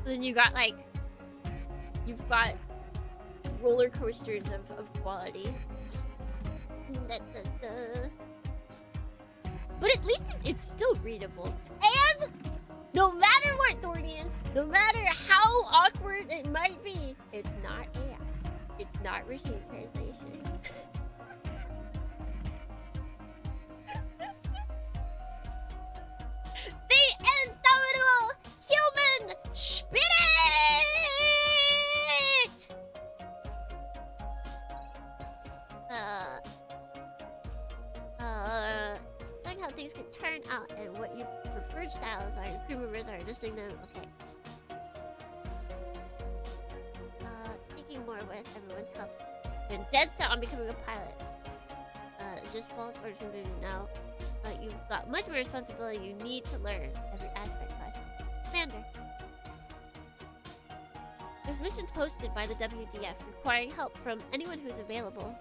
H: Then you got like, you've got roller coasters of quality. But at least it's still readable. And no matter what, Thornians, no matter how awkward it might be, it's not AI. It's not machine translation. The indomitable human spirit! Like how things can turn out and what your preferred styles are, your cream members are adjusting them. Okay. Taking more with everyone's help. Been dead set on becoming a pilot. Just false orders from doing now. You've got much more responsibility. You need to learn every aspect class. Commander. There's missions posted by the WDF requiring help from anyone who's available.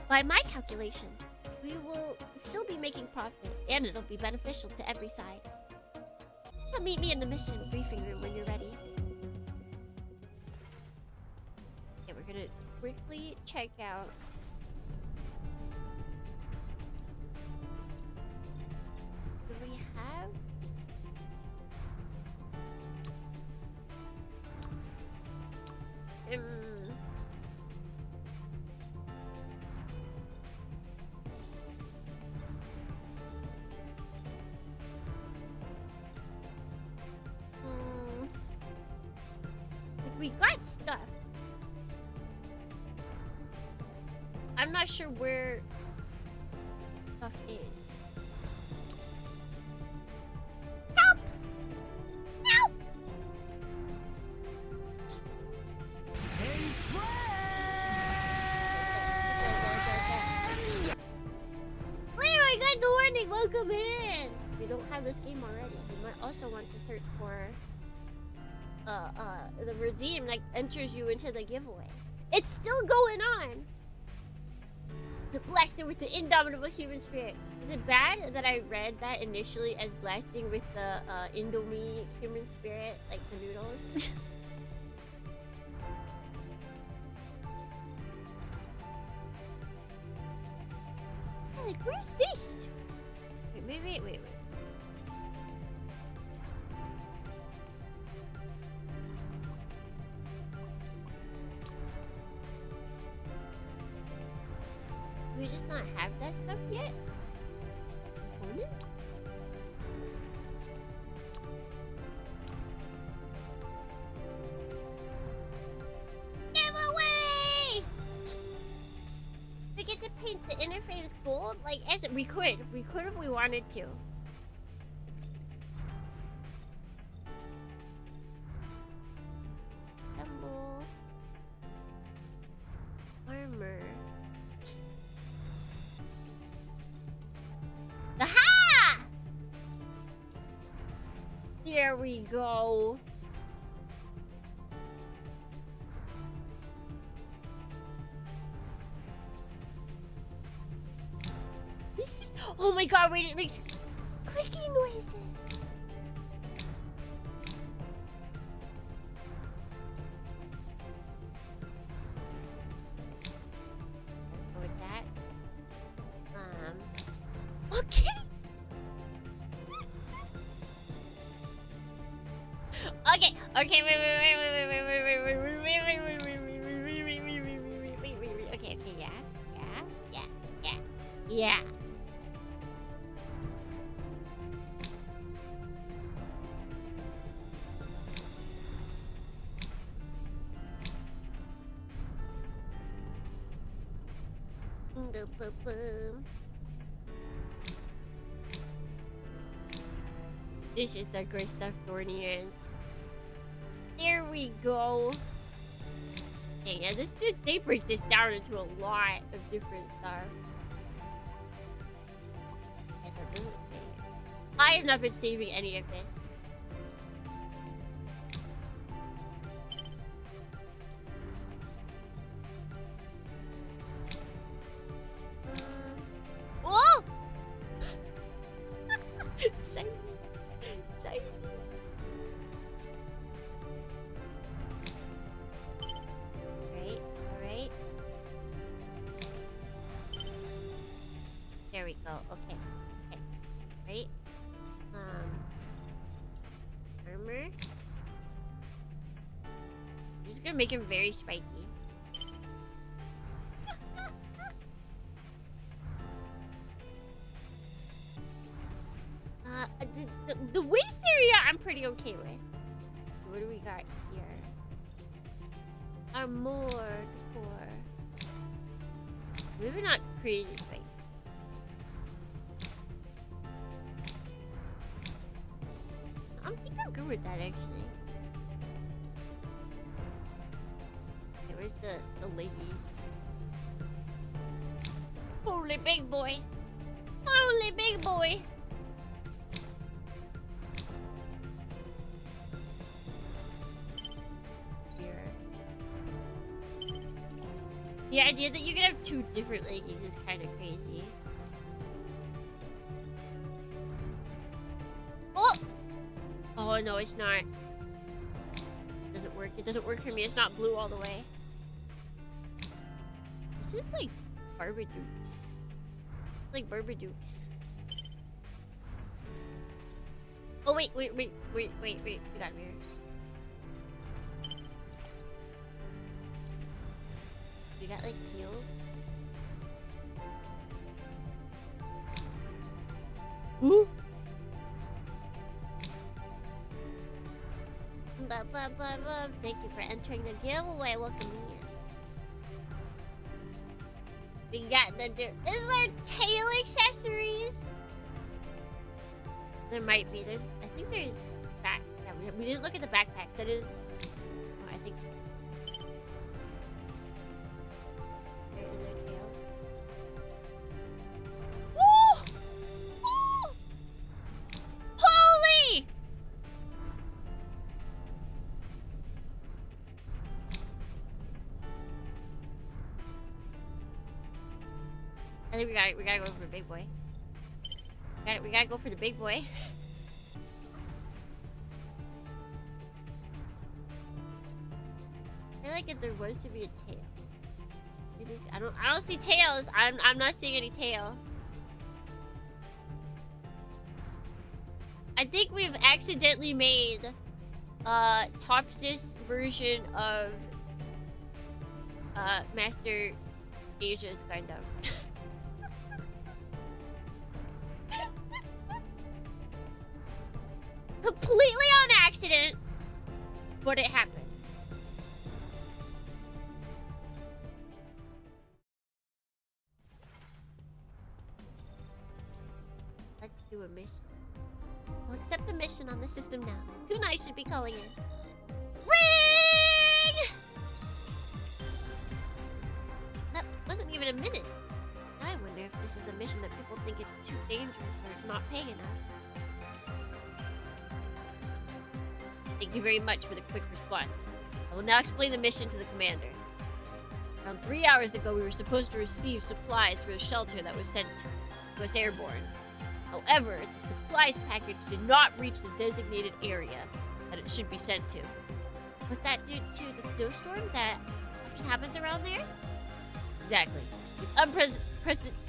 H: By my calculations, we will still be making profit, and it'll be beneficial to every side. Come meet me in the mission briefing room when you're ready. Okay, we're gonna quickly check out. Do we have? We got stuff. I'm not sure where stuff is. Help! Help! Hey, friend! Leroy, good morning. Welcome in. We don't have this game already. You might also want to search for the redeem like enters you into the giveaway. It's still going on. You're blasted with the indomitable human spirit. Is it bad that I read that initially as blasting with the Indomie human spirit, like the noodles? I'm like, where's this? Wait. Do we just not have that stuff yet? Component?
D: We could if we wanted to. Assemble. Armor. Aha! There we go. Oh my god, wait, it makes clicking noises. Let's go with that. Okay. Okay, wait. Okay, yeah. This is the good stuff, Thornians. There we go. Okay, yeah, they break this down into a lot of different stuff. Yes, I didn't save. I have not been saving any of this. Oh! Shiny. Alright. There we go. Okay. Right. Armor. I'm just gonna make him very spiky. The waist area I'm pretty okay with. What do we got here? Armor decor. Maybe not crazy spiky. I think I'm good with that actually. Okay, where's the leggies? Holy big boy! Holy big boy! The idea that you can have two different leggies is kind of crazy. Oh! Oh no, it's not. It doesn't work. It doesn't work for me. It's not blue all the way. This is like Barbadukes. Like Barbadukes. Oh wait. We got mirror. We got like heels. Ooh. Thank you for entering the giveaway. Welcome in. We got the this is our tail accessories. There might be. I think there's back. Yeah, we didn't look at the backpacks. That is. Oh, I think. There is our tail. Woo! Woo! Holy! I think we gotta go for the big boy. We gotta go for the big boy. I feel like if there was to be a tail. I don't see tails. I'm not seeing any tail. I think we've accidentally made Topsis version of Master Asia's kind of. Completely on accident, but it happened.
H: the system now. Kunai should be calling in. Ring! That wasn't even a minute. I wonder if this is a mission that people think it's too dangerous or not paying enough. Thank you very much for the quick response. I will now explain the mission to the commander. Around 3 hours ago, we were supposed to receive supplies for a shelter that was sent to us airborne. However, the supplies package did not reach the designated area that it should be sent to. Was that due to the snowstorm that often happens around there? Exactly. These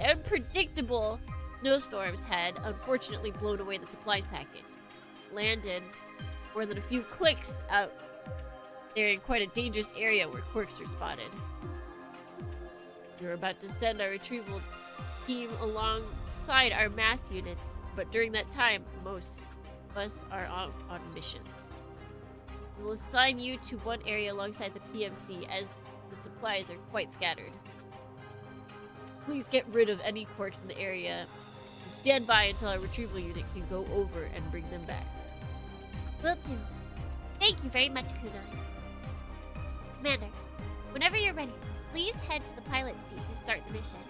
H: unpredictable snowstorms had unfortunately blown away the supplies package. Landed more than a few clicks out there in quite a dangerous area where quirks were spotted. We were about to send our retrieval team alongside our M.A.S.S units, but during that time, most of us are on missions. We will assign you to one area alongside the PMC as the supplies are quite scattered. Please get rid of any quirks in the area and stand by until our retrieval unit can go over and bring them back. Will do. Thank you very much, Kunai. Commander, whenever you're ready, please head to the pilot seat to start the mission.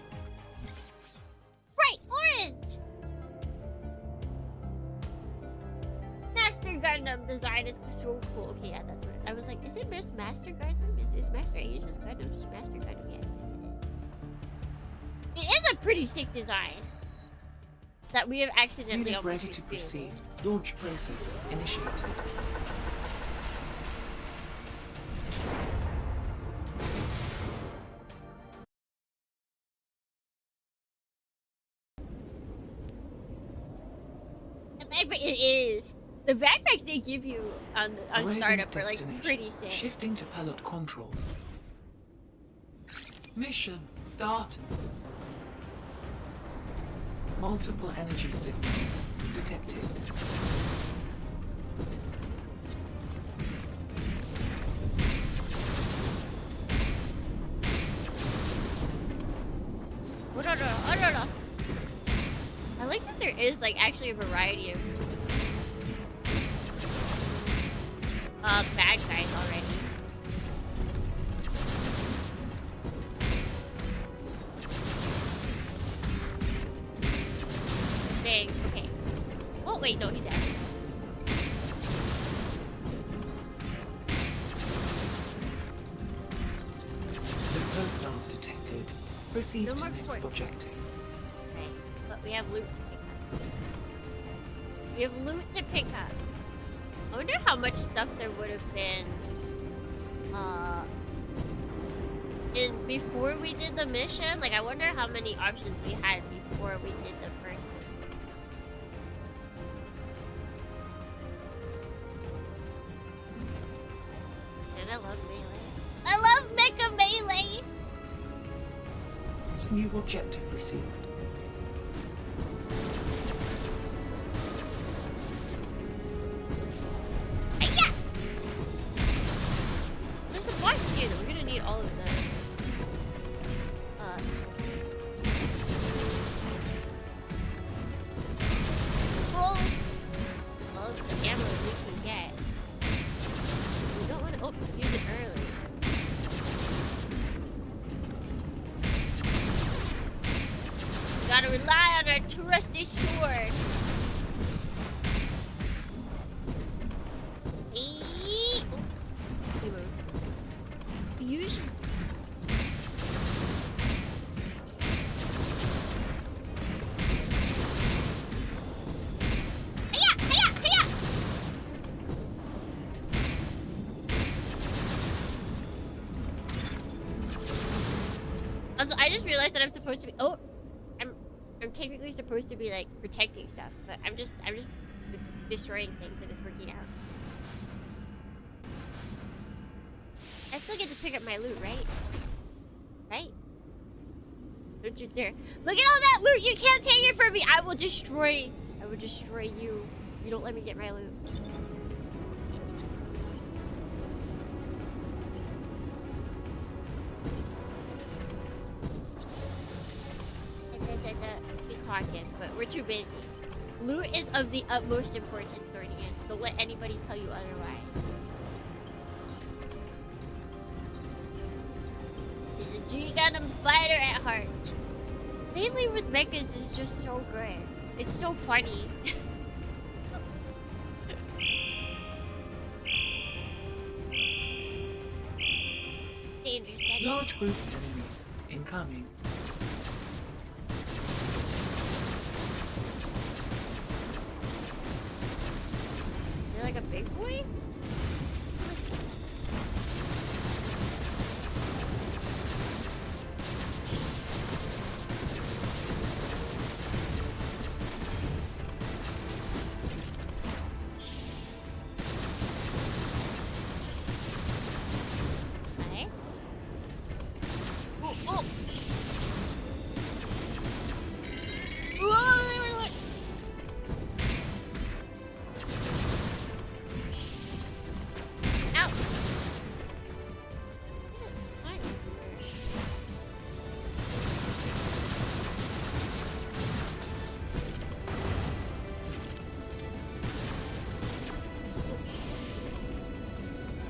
H: Right, orange! Master Gundam design is so cool. Okay, yeah, that's what I was like. Is it just Master Gundam? Is Master Asia's Gundam just Master Gundam? Yes, yes it is. It is a pretty sick design that we have accidentally
B: Unit
H: almost
B: ready to
H: revealed.
B: proceed. Launch process initiated.
H: It is. The backpacks they give you on
B: Arriving
H: startup
B: at
H: are like
B: destination.
H: pretty sick.
B: Shifting to pilot controls. Mission start. Multiple energy signals detected.
H: I like that there is like actually a variety of bad guys already. Dang, okay. Oh wait, no, he's dead.
B: The hostiles detected. Proceed
H: No
B: to
H: more
B: next
H: ports.
B: objective.
H: Okay, but we have loot to pick up. We have loot to pick up. I wonder how much stuff there would have been in before we did the mission. Like I wonder how many options we had before we did the first mission. And I love melee. I love Mecha Melee!
B: New objective received.
H: Yeah! There's some blocks here that we're gonna need all of them. Roll all of the ammo we can get. We don't want to use it early. We gotta rely on our trusty sword. Fusions. Also, I just realized that I'm supposed to be. Oh, I'm technically supposed to be like protecting stuff, but I'm just destroying things and it's working out. I still get to pick up my loot, right? Right? Don't you dare. Look at all that loot! You can't take it from me! I will destroy you. You don't let me get my loot. She's talking, but we're too busy. Loot is of the utmost importance during the end. Don't let anybody tell you otherwise. He's a G-Gundam fighter at heart. Mainly with mechas is just so good. It's so funny. Danger setting.
B: Large group of enemies incoming.
H: Is there like a big boy? Okay. Oh, oh. Whoa, Ow. Is it fine?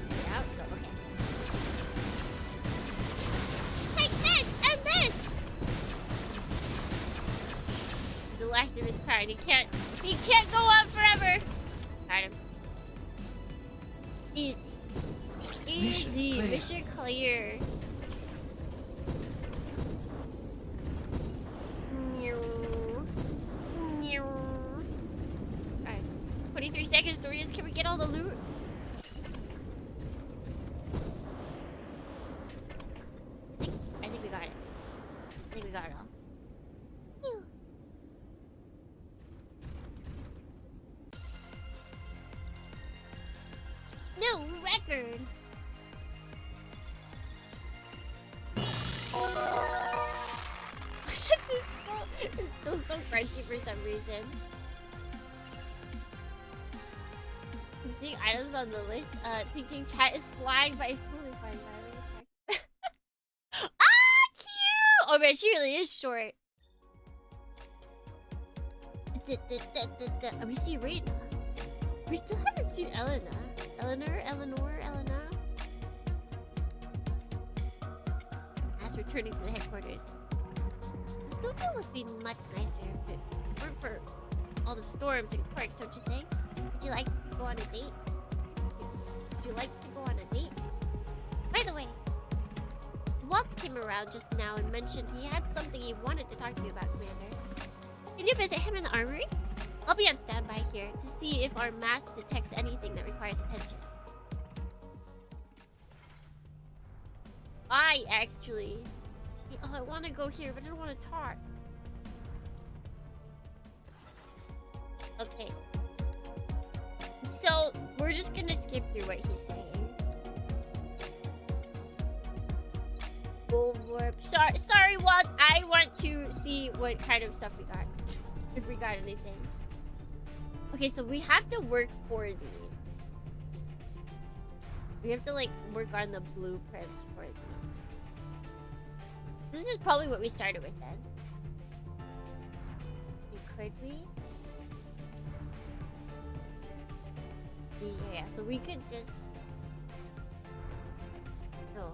H: Get out? Oh, okay. Take this and this! He's the last of his kind. He can't go on forever! Got him. Easy. Easy.
B: clear.
H: Mission clear. Meow. Meow. Alright. 23 seconds, Dorians. Can we get all the loot? I think we got it. I think we got it all. Phew. New record! It's still so crunchy for some reason. I'm seeing items on the list. Thinking chat is flying, but it's totally fine. Ah, cute! Oh man, she really is short. We see Rita. We still haven't seen Elena. Eleanor. As returning to the headquarters. The snowfield would be much nicer if it weren't for all the storms and quirks, don't you think? Would you like to go on a date? Would you like to go on a date? By the way, Waltz came around just now and mentioned he had something he wanted to talk to you about, Commander. Can you visit him in the armory? I'll be on standby here to see if our M.A.S.S detects anything that requires attention. I want to go here, but I don't want to talk. Okay. So, we're just gonna skip through what he's saying. Warp. Sorry, Waltz. I want to see what kind of stuff we got. If we got anything. Okay, so we have to work for these. We have to, like, work on the blueprints for these. This is probably what we started with then. Could we? Yeah, so we could just... Oh.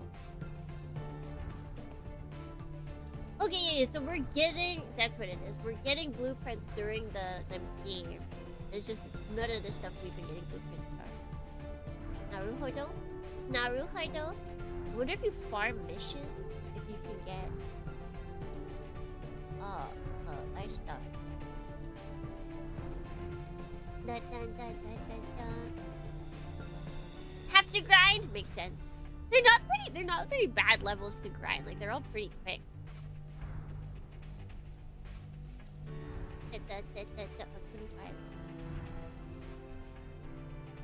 H: Okay, yeah, so we're getting... That's what it is. We're getting blueprints during the game. There's just none of the stuff we've been getting blueprints for. Naruhodo? I wonder if you farm missions, if you can get... nice stuff. Have to grind? Makes sense. They're not very bad levels to grind. Like, they're all pretty quick.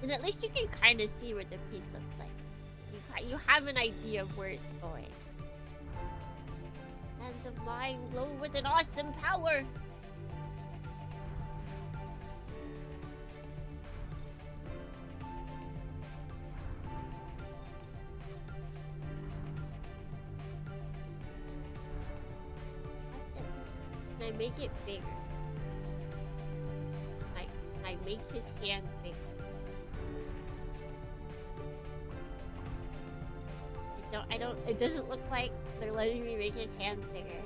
H: And at least you can kind of see what the piece looks like. You have an idea of where it's going. Hands of mine glow with an awesome power. Can I make it bigger?
D: make his hand bigger. It doesn't look like they're letting me make his hands bigger.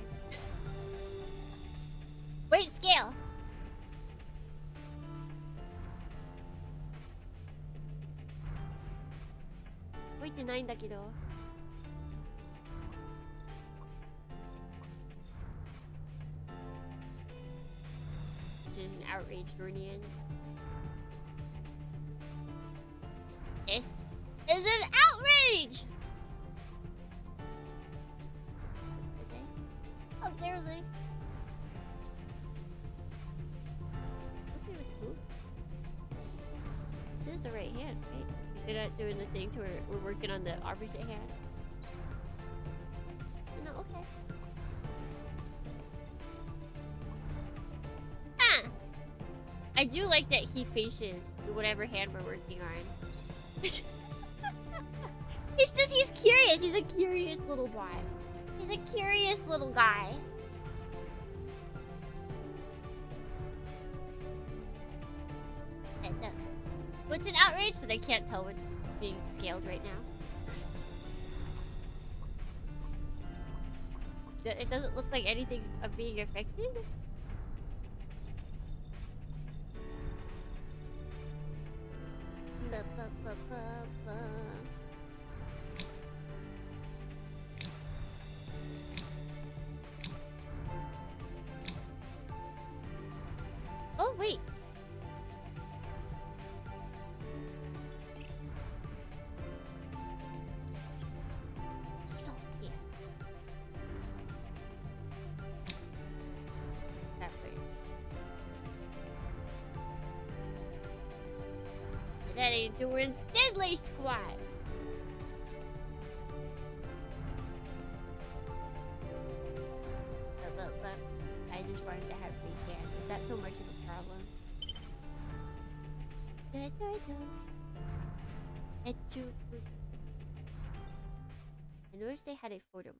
D: Wait, scale! Wait, ってないんだけど。This is an outrage, Dornian. This is an outrage! Okay. How dare they? Let's see what's cool. This is the right hand, right? They're not doing the thing to where we're working on the opposite hand. No, okay. I do like that he faces whatever hand we're working on. He's curious. He's a curious little boy. He's a curious little guy. What's an outrage that I can't tell what's being scaled right now? It doesn't look like anything's being affected. Oh, wait. So, yeah. That way. That endurance deadly squat. But I just wanted to have big hands. Is that so much of a problem? I noticed they had a photo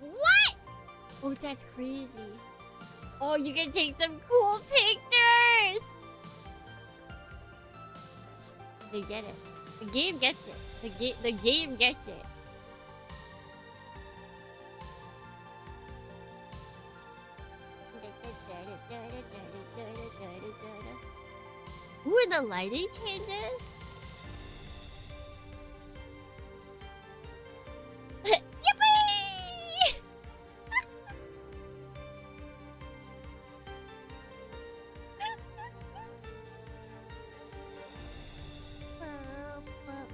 D: mode. What? Oh, that's crazy. Oh, you can take some cool pictures. They get it. The game gets it. The game gets it. Ooh, and the lighting changes. Yippee!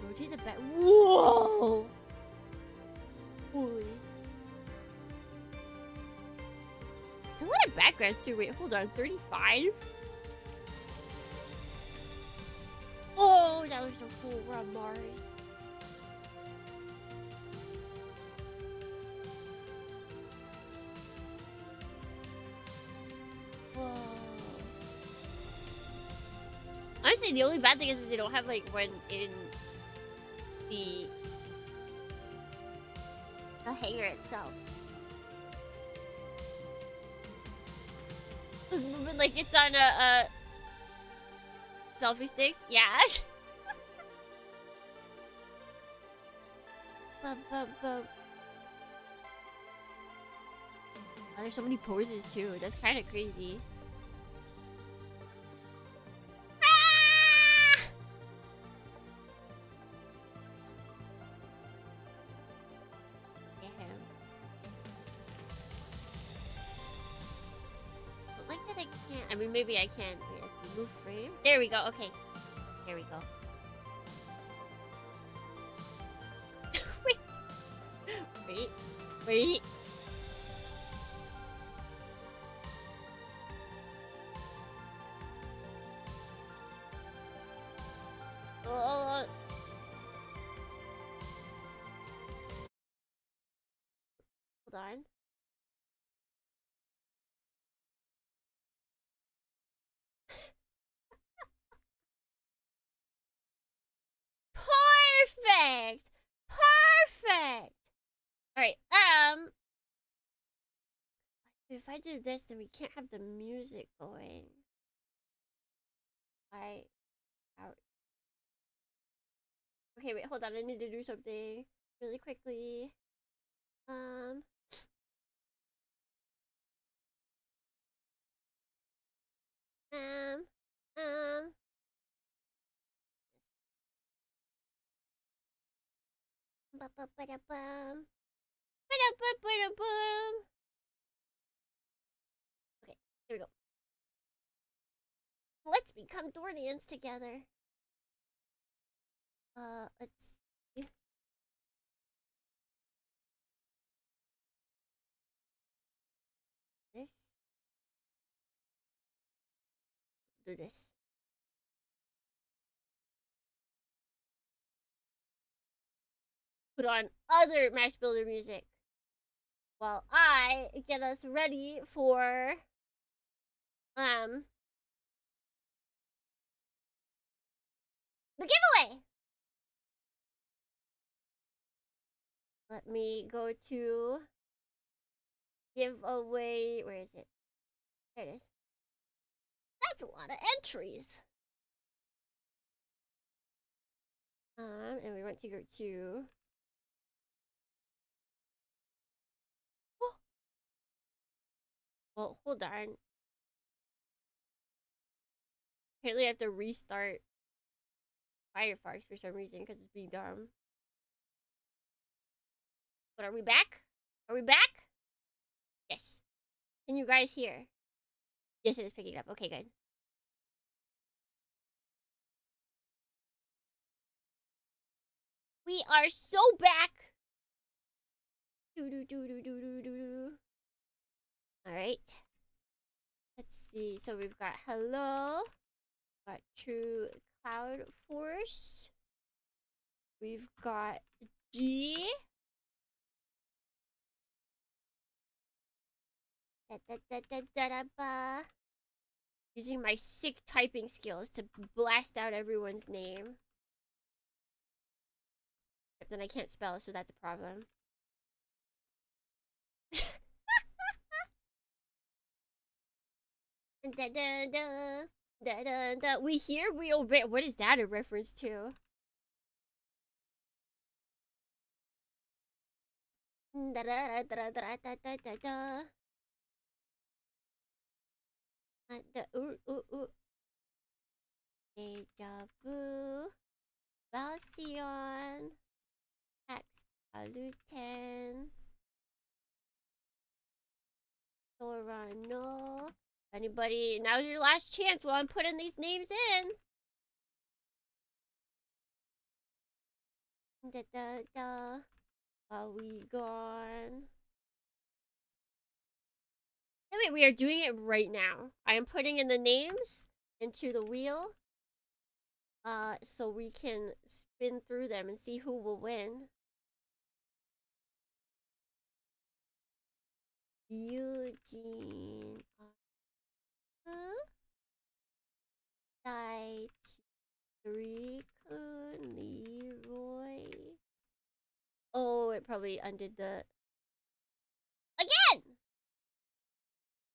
D: Rotate the back. Whoa! Holy. It's a lot of backgrounds too. Wait, hold on. 35? Oh, that looks so cool. We're on Mars. Whoa. Honestly, the only bad thing is that they don't have like one in the hangar itself. It's moving like it's on a selfie stick? Yeah. Bum, bum, bum. Oh, there's so many poses too. That's kind of crazy. Ah! Get him. Don't like that I can't. I mean, maybe I can. Wait, let's move frame. There we go. Okay. There we go. Wait. Wait. Wait. Oh. Hold on. Perfect. Perfect. All right.
H: If I do this, then we can't have the music going. Out. Okay, wait, hold on. I need to do something really quickly. Um. Um. Um. Ba-ba-ba-da-bum. Ba-da-ba-ba-da-bum. Okay, here we go. Let's become Dornians together. Let's see. This. Do this. Put on other Match Builder music while I get us ready for the giveaway. Let me go to giveaway. Where is it? There it is. That's a lot of entries. And we want to go to. Oh. Well, hold on. Apparently, I have to restart Firefox for some reason because it's being dumb. But are we back? Are we back? Yes. Can you guys hear? Yes, it is picking up. Okay, good. We are so back. All right. Let's see. So we've got hello. Got true cloud force. We've got G. Using my sick typing skills to blast out everyone's name. But then I can't spell, so that's a problem. We hear, we obey. What is that a reference to? Deja vu. Valsion. X Paluten. Sorano. Anybody? Now's your last chance while I'm putting these names in. Are we gone? Oh, wait, we are doing it right now. I am putting in the names into the wheel. So we can spin through them and see who will win. Eugene. Dai Kun Leroy. Oh, it probably undid the. Again!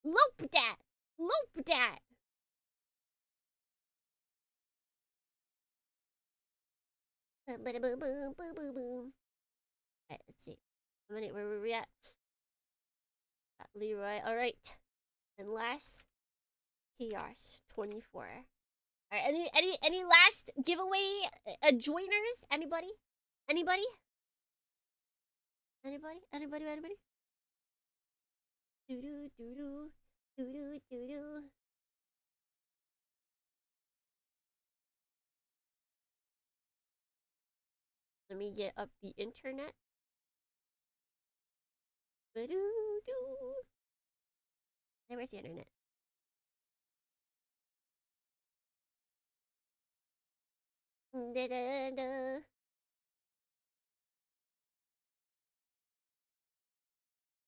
H: Loop that! Loop that! Boom, boom, boom, boom, boom, boom. Alright, let's see. How many? Where were we at? Got Leroy. Alright. And last. Chaos 24. Alright, any last giveaway joiners? Anybody? Anybody? Anybody? Anybody? Anybody? Doo doo doo doo doo doo doo doo. Let me get up the internet. Doo doo. Hey, where's the internet? Da da da.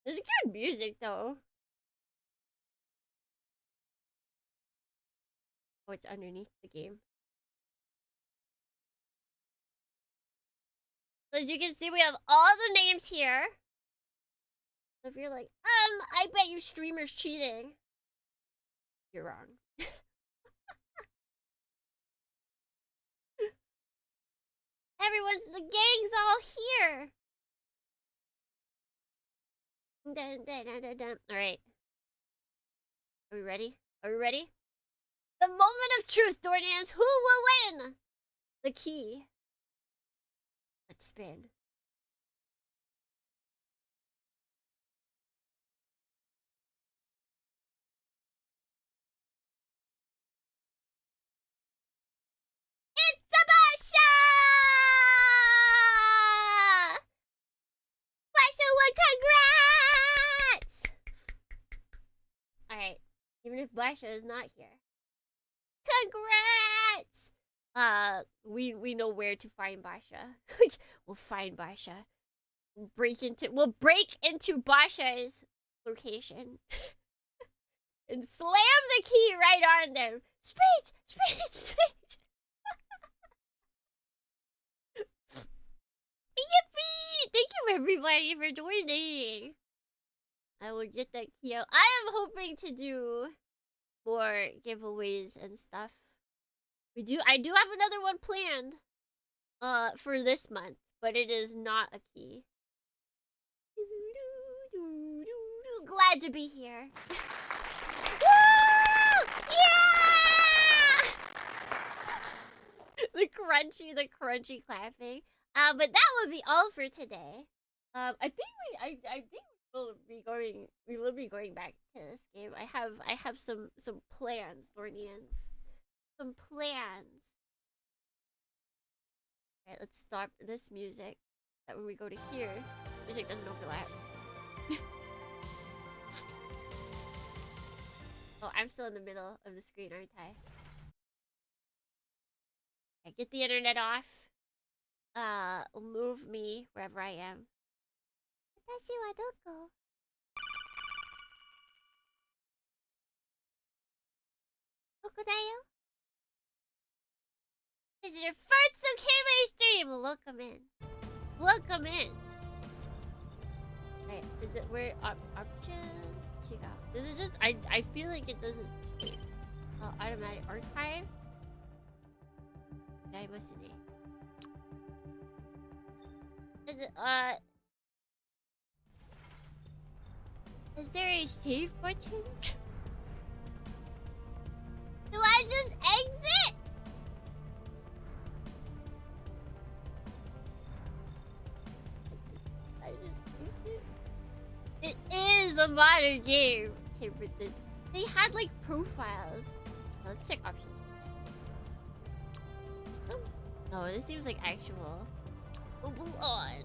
H: This is good music though. Oh, it's underneath the game. So as you can see, we have all the names here. So if you're like, I bet you streamers cheating, you're wrong. The gang's all here. Alright. Are we ready? Are we ready? The moment of truth, Dornians. Who will win? The key. Let's spin. It's a Basha! Basha won, congrats! Alright. Even if Basha is not here. Congrats! We know where to find Basha. We'll find Basha. We'll break into Basha's location. And slam the key right on them. Speech! Speech! Speech! Yippee! Thank you everybody for joining. I will get that key out. I am hoping to do more giveaways and stuff. I do have another one planned for this month, but it is not a key. Glad to be here. Woo! Yeah! the crunchy clapping. But that would be all for today. I think we will be going back to this game. I have some plans, Dornians. Some plans. Alright, let's stop this music. That when we go to here, music doesn't overlap. Oh, I'm still in the middle of the screen, aren't I? Okay, get the internet off. Move me wherever I am. 私はどこ? This is your first Sekai stream! Welcome in. Welcome in. Right, is it where options? Check out. This is just I feel like it doesn't save. Automatic archive. I must say. Is it is there a save button? Do I just exit? I just exit. It is a modern game. Okay, but they had like profiles. Let's check options. No, this seems like actual. Move on.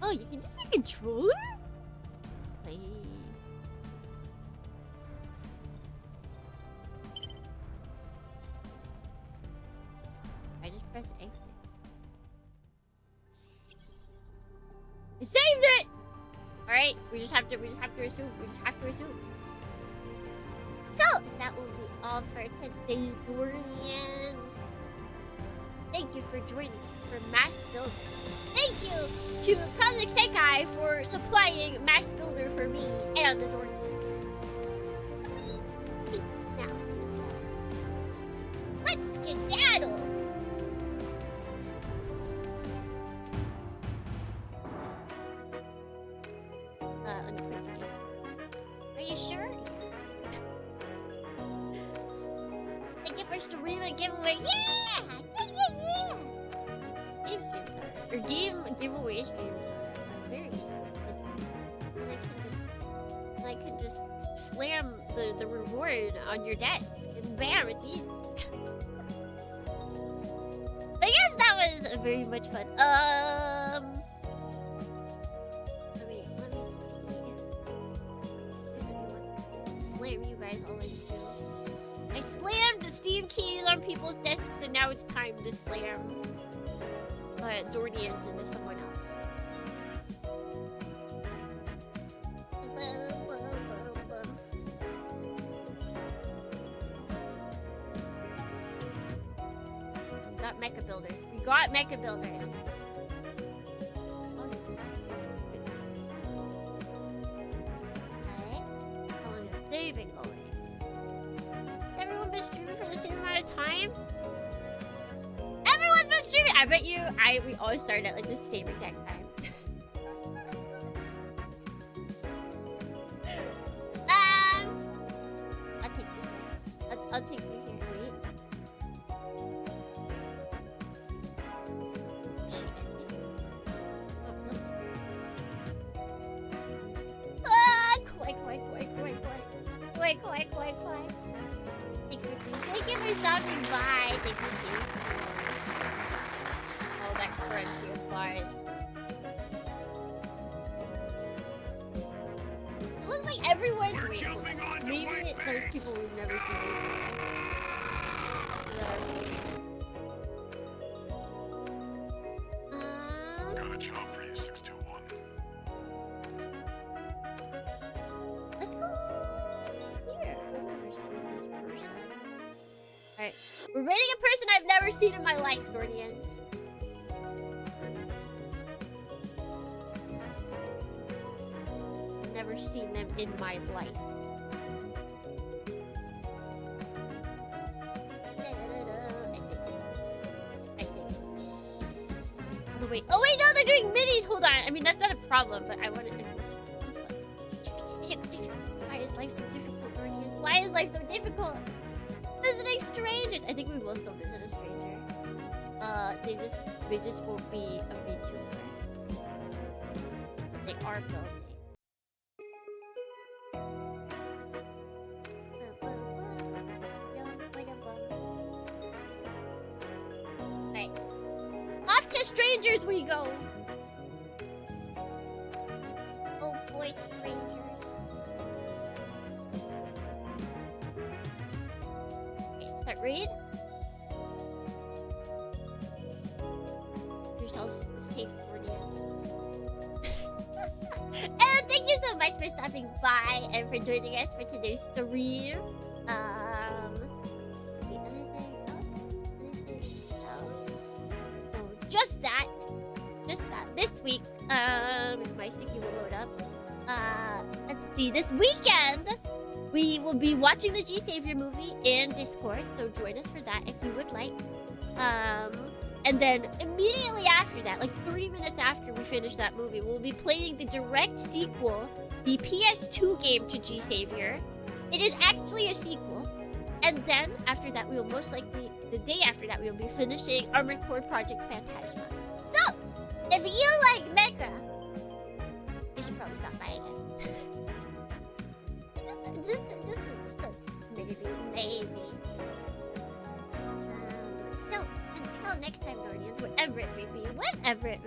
H: Oh, you can use a controller? Play. I just press exit. I saved it! Alright, we just have to assume. So, that will be all for today, Dornians. Thank you for joining for M.A.S.S Builder. Thank you to Project Sekai for supplying M.A.S.S Builder for me and the Dornians. Now, let's skedaddle. Are you sure? Thank you for streaming giveaway. Yeah! Game giveaway streams are very easy. And I can just slam the reward on your desk and bam, it's easy. I guess that was very much fun. Let me see. Slam you guys all into. I slammed the Steam keys on people's desks and now it's time to slam Dornians into someone else. We got mecha builders. We got mecha builders. I bet you we all started at like the same exact time. I'll take you here. I'll take you here. Wait. She ended. Oh, no. Quick. Thanks for being. Thank you for stopping by. Thank you. Oh, that crunchy of bars. It looks like everyone. Wait, maybe there's people we've never seen before.
F: Got a job for you, 621.
H: Let's go here. I've never seen this person. Alright. We're rating a person I've never seen in my life, Guardians. Never seen them in my life. I think. Oh wait, no, they're doing minis. Hold on. I mean, that's not a problem, but I want to. Why is life so difficult, Guardians? Why is life so difficult? Visiting strangers. I think we will still visit a stranger. They just won't be a VTuber. They are building. Right. Off to strangers we go. Oh boy, strangers. Okay, start read. Yourselves safe for now. And thank you so much for stopping by and for joining us for today's stream. Anything else? Oh, just that. This week, if my sticky will load up. Let's see. This weekend, we will be watching the G Savior movie in Discord, so join us for that if you would like. And then immediately after that, like 30 minutes after we finish that movie, we'll be playing the direct sequel, the PS2 game to G Savior. It is actually a sequel. And then after that, we will most likely, the day after that, we will be finishing Armored Core Project Phantasma. So, if you like mecha, you should probably stop by again. just a maybe. So, until next time, Guardians, whatever it may be, until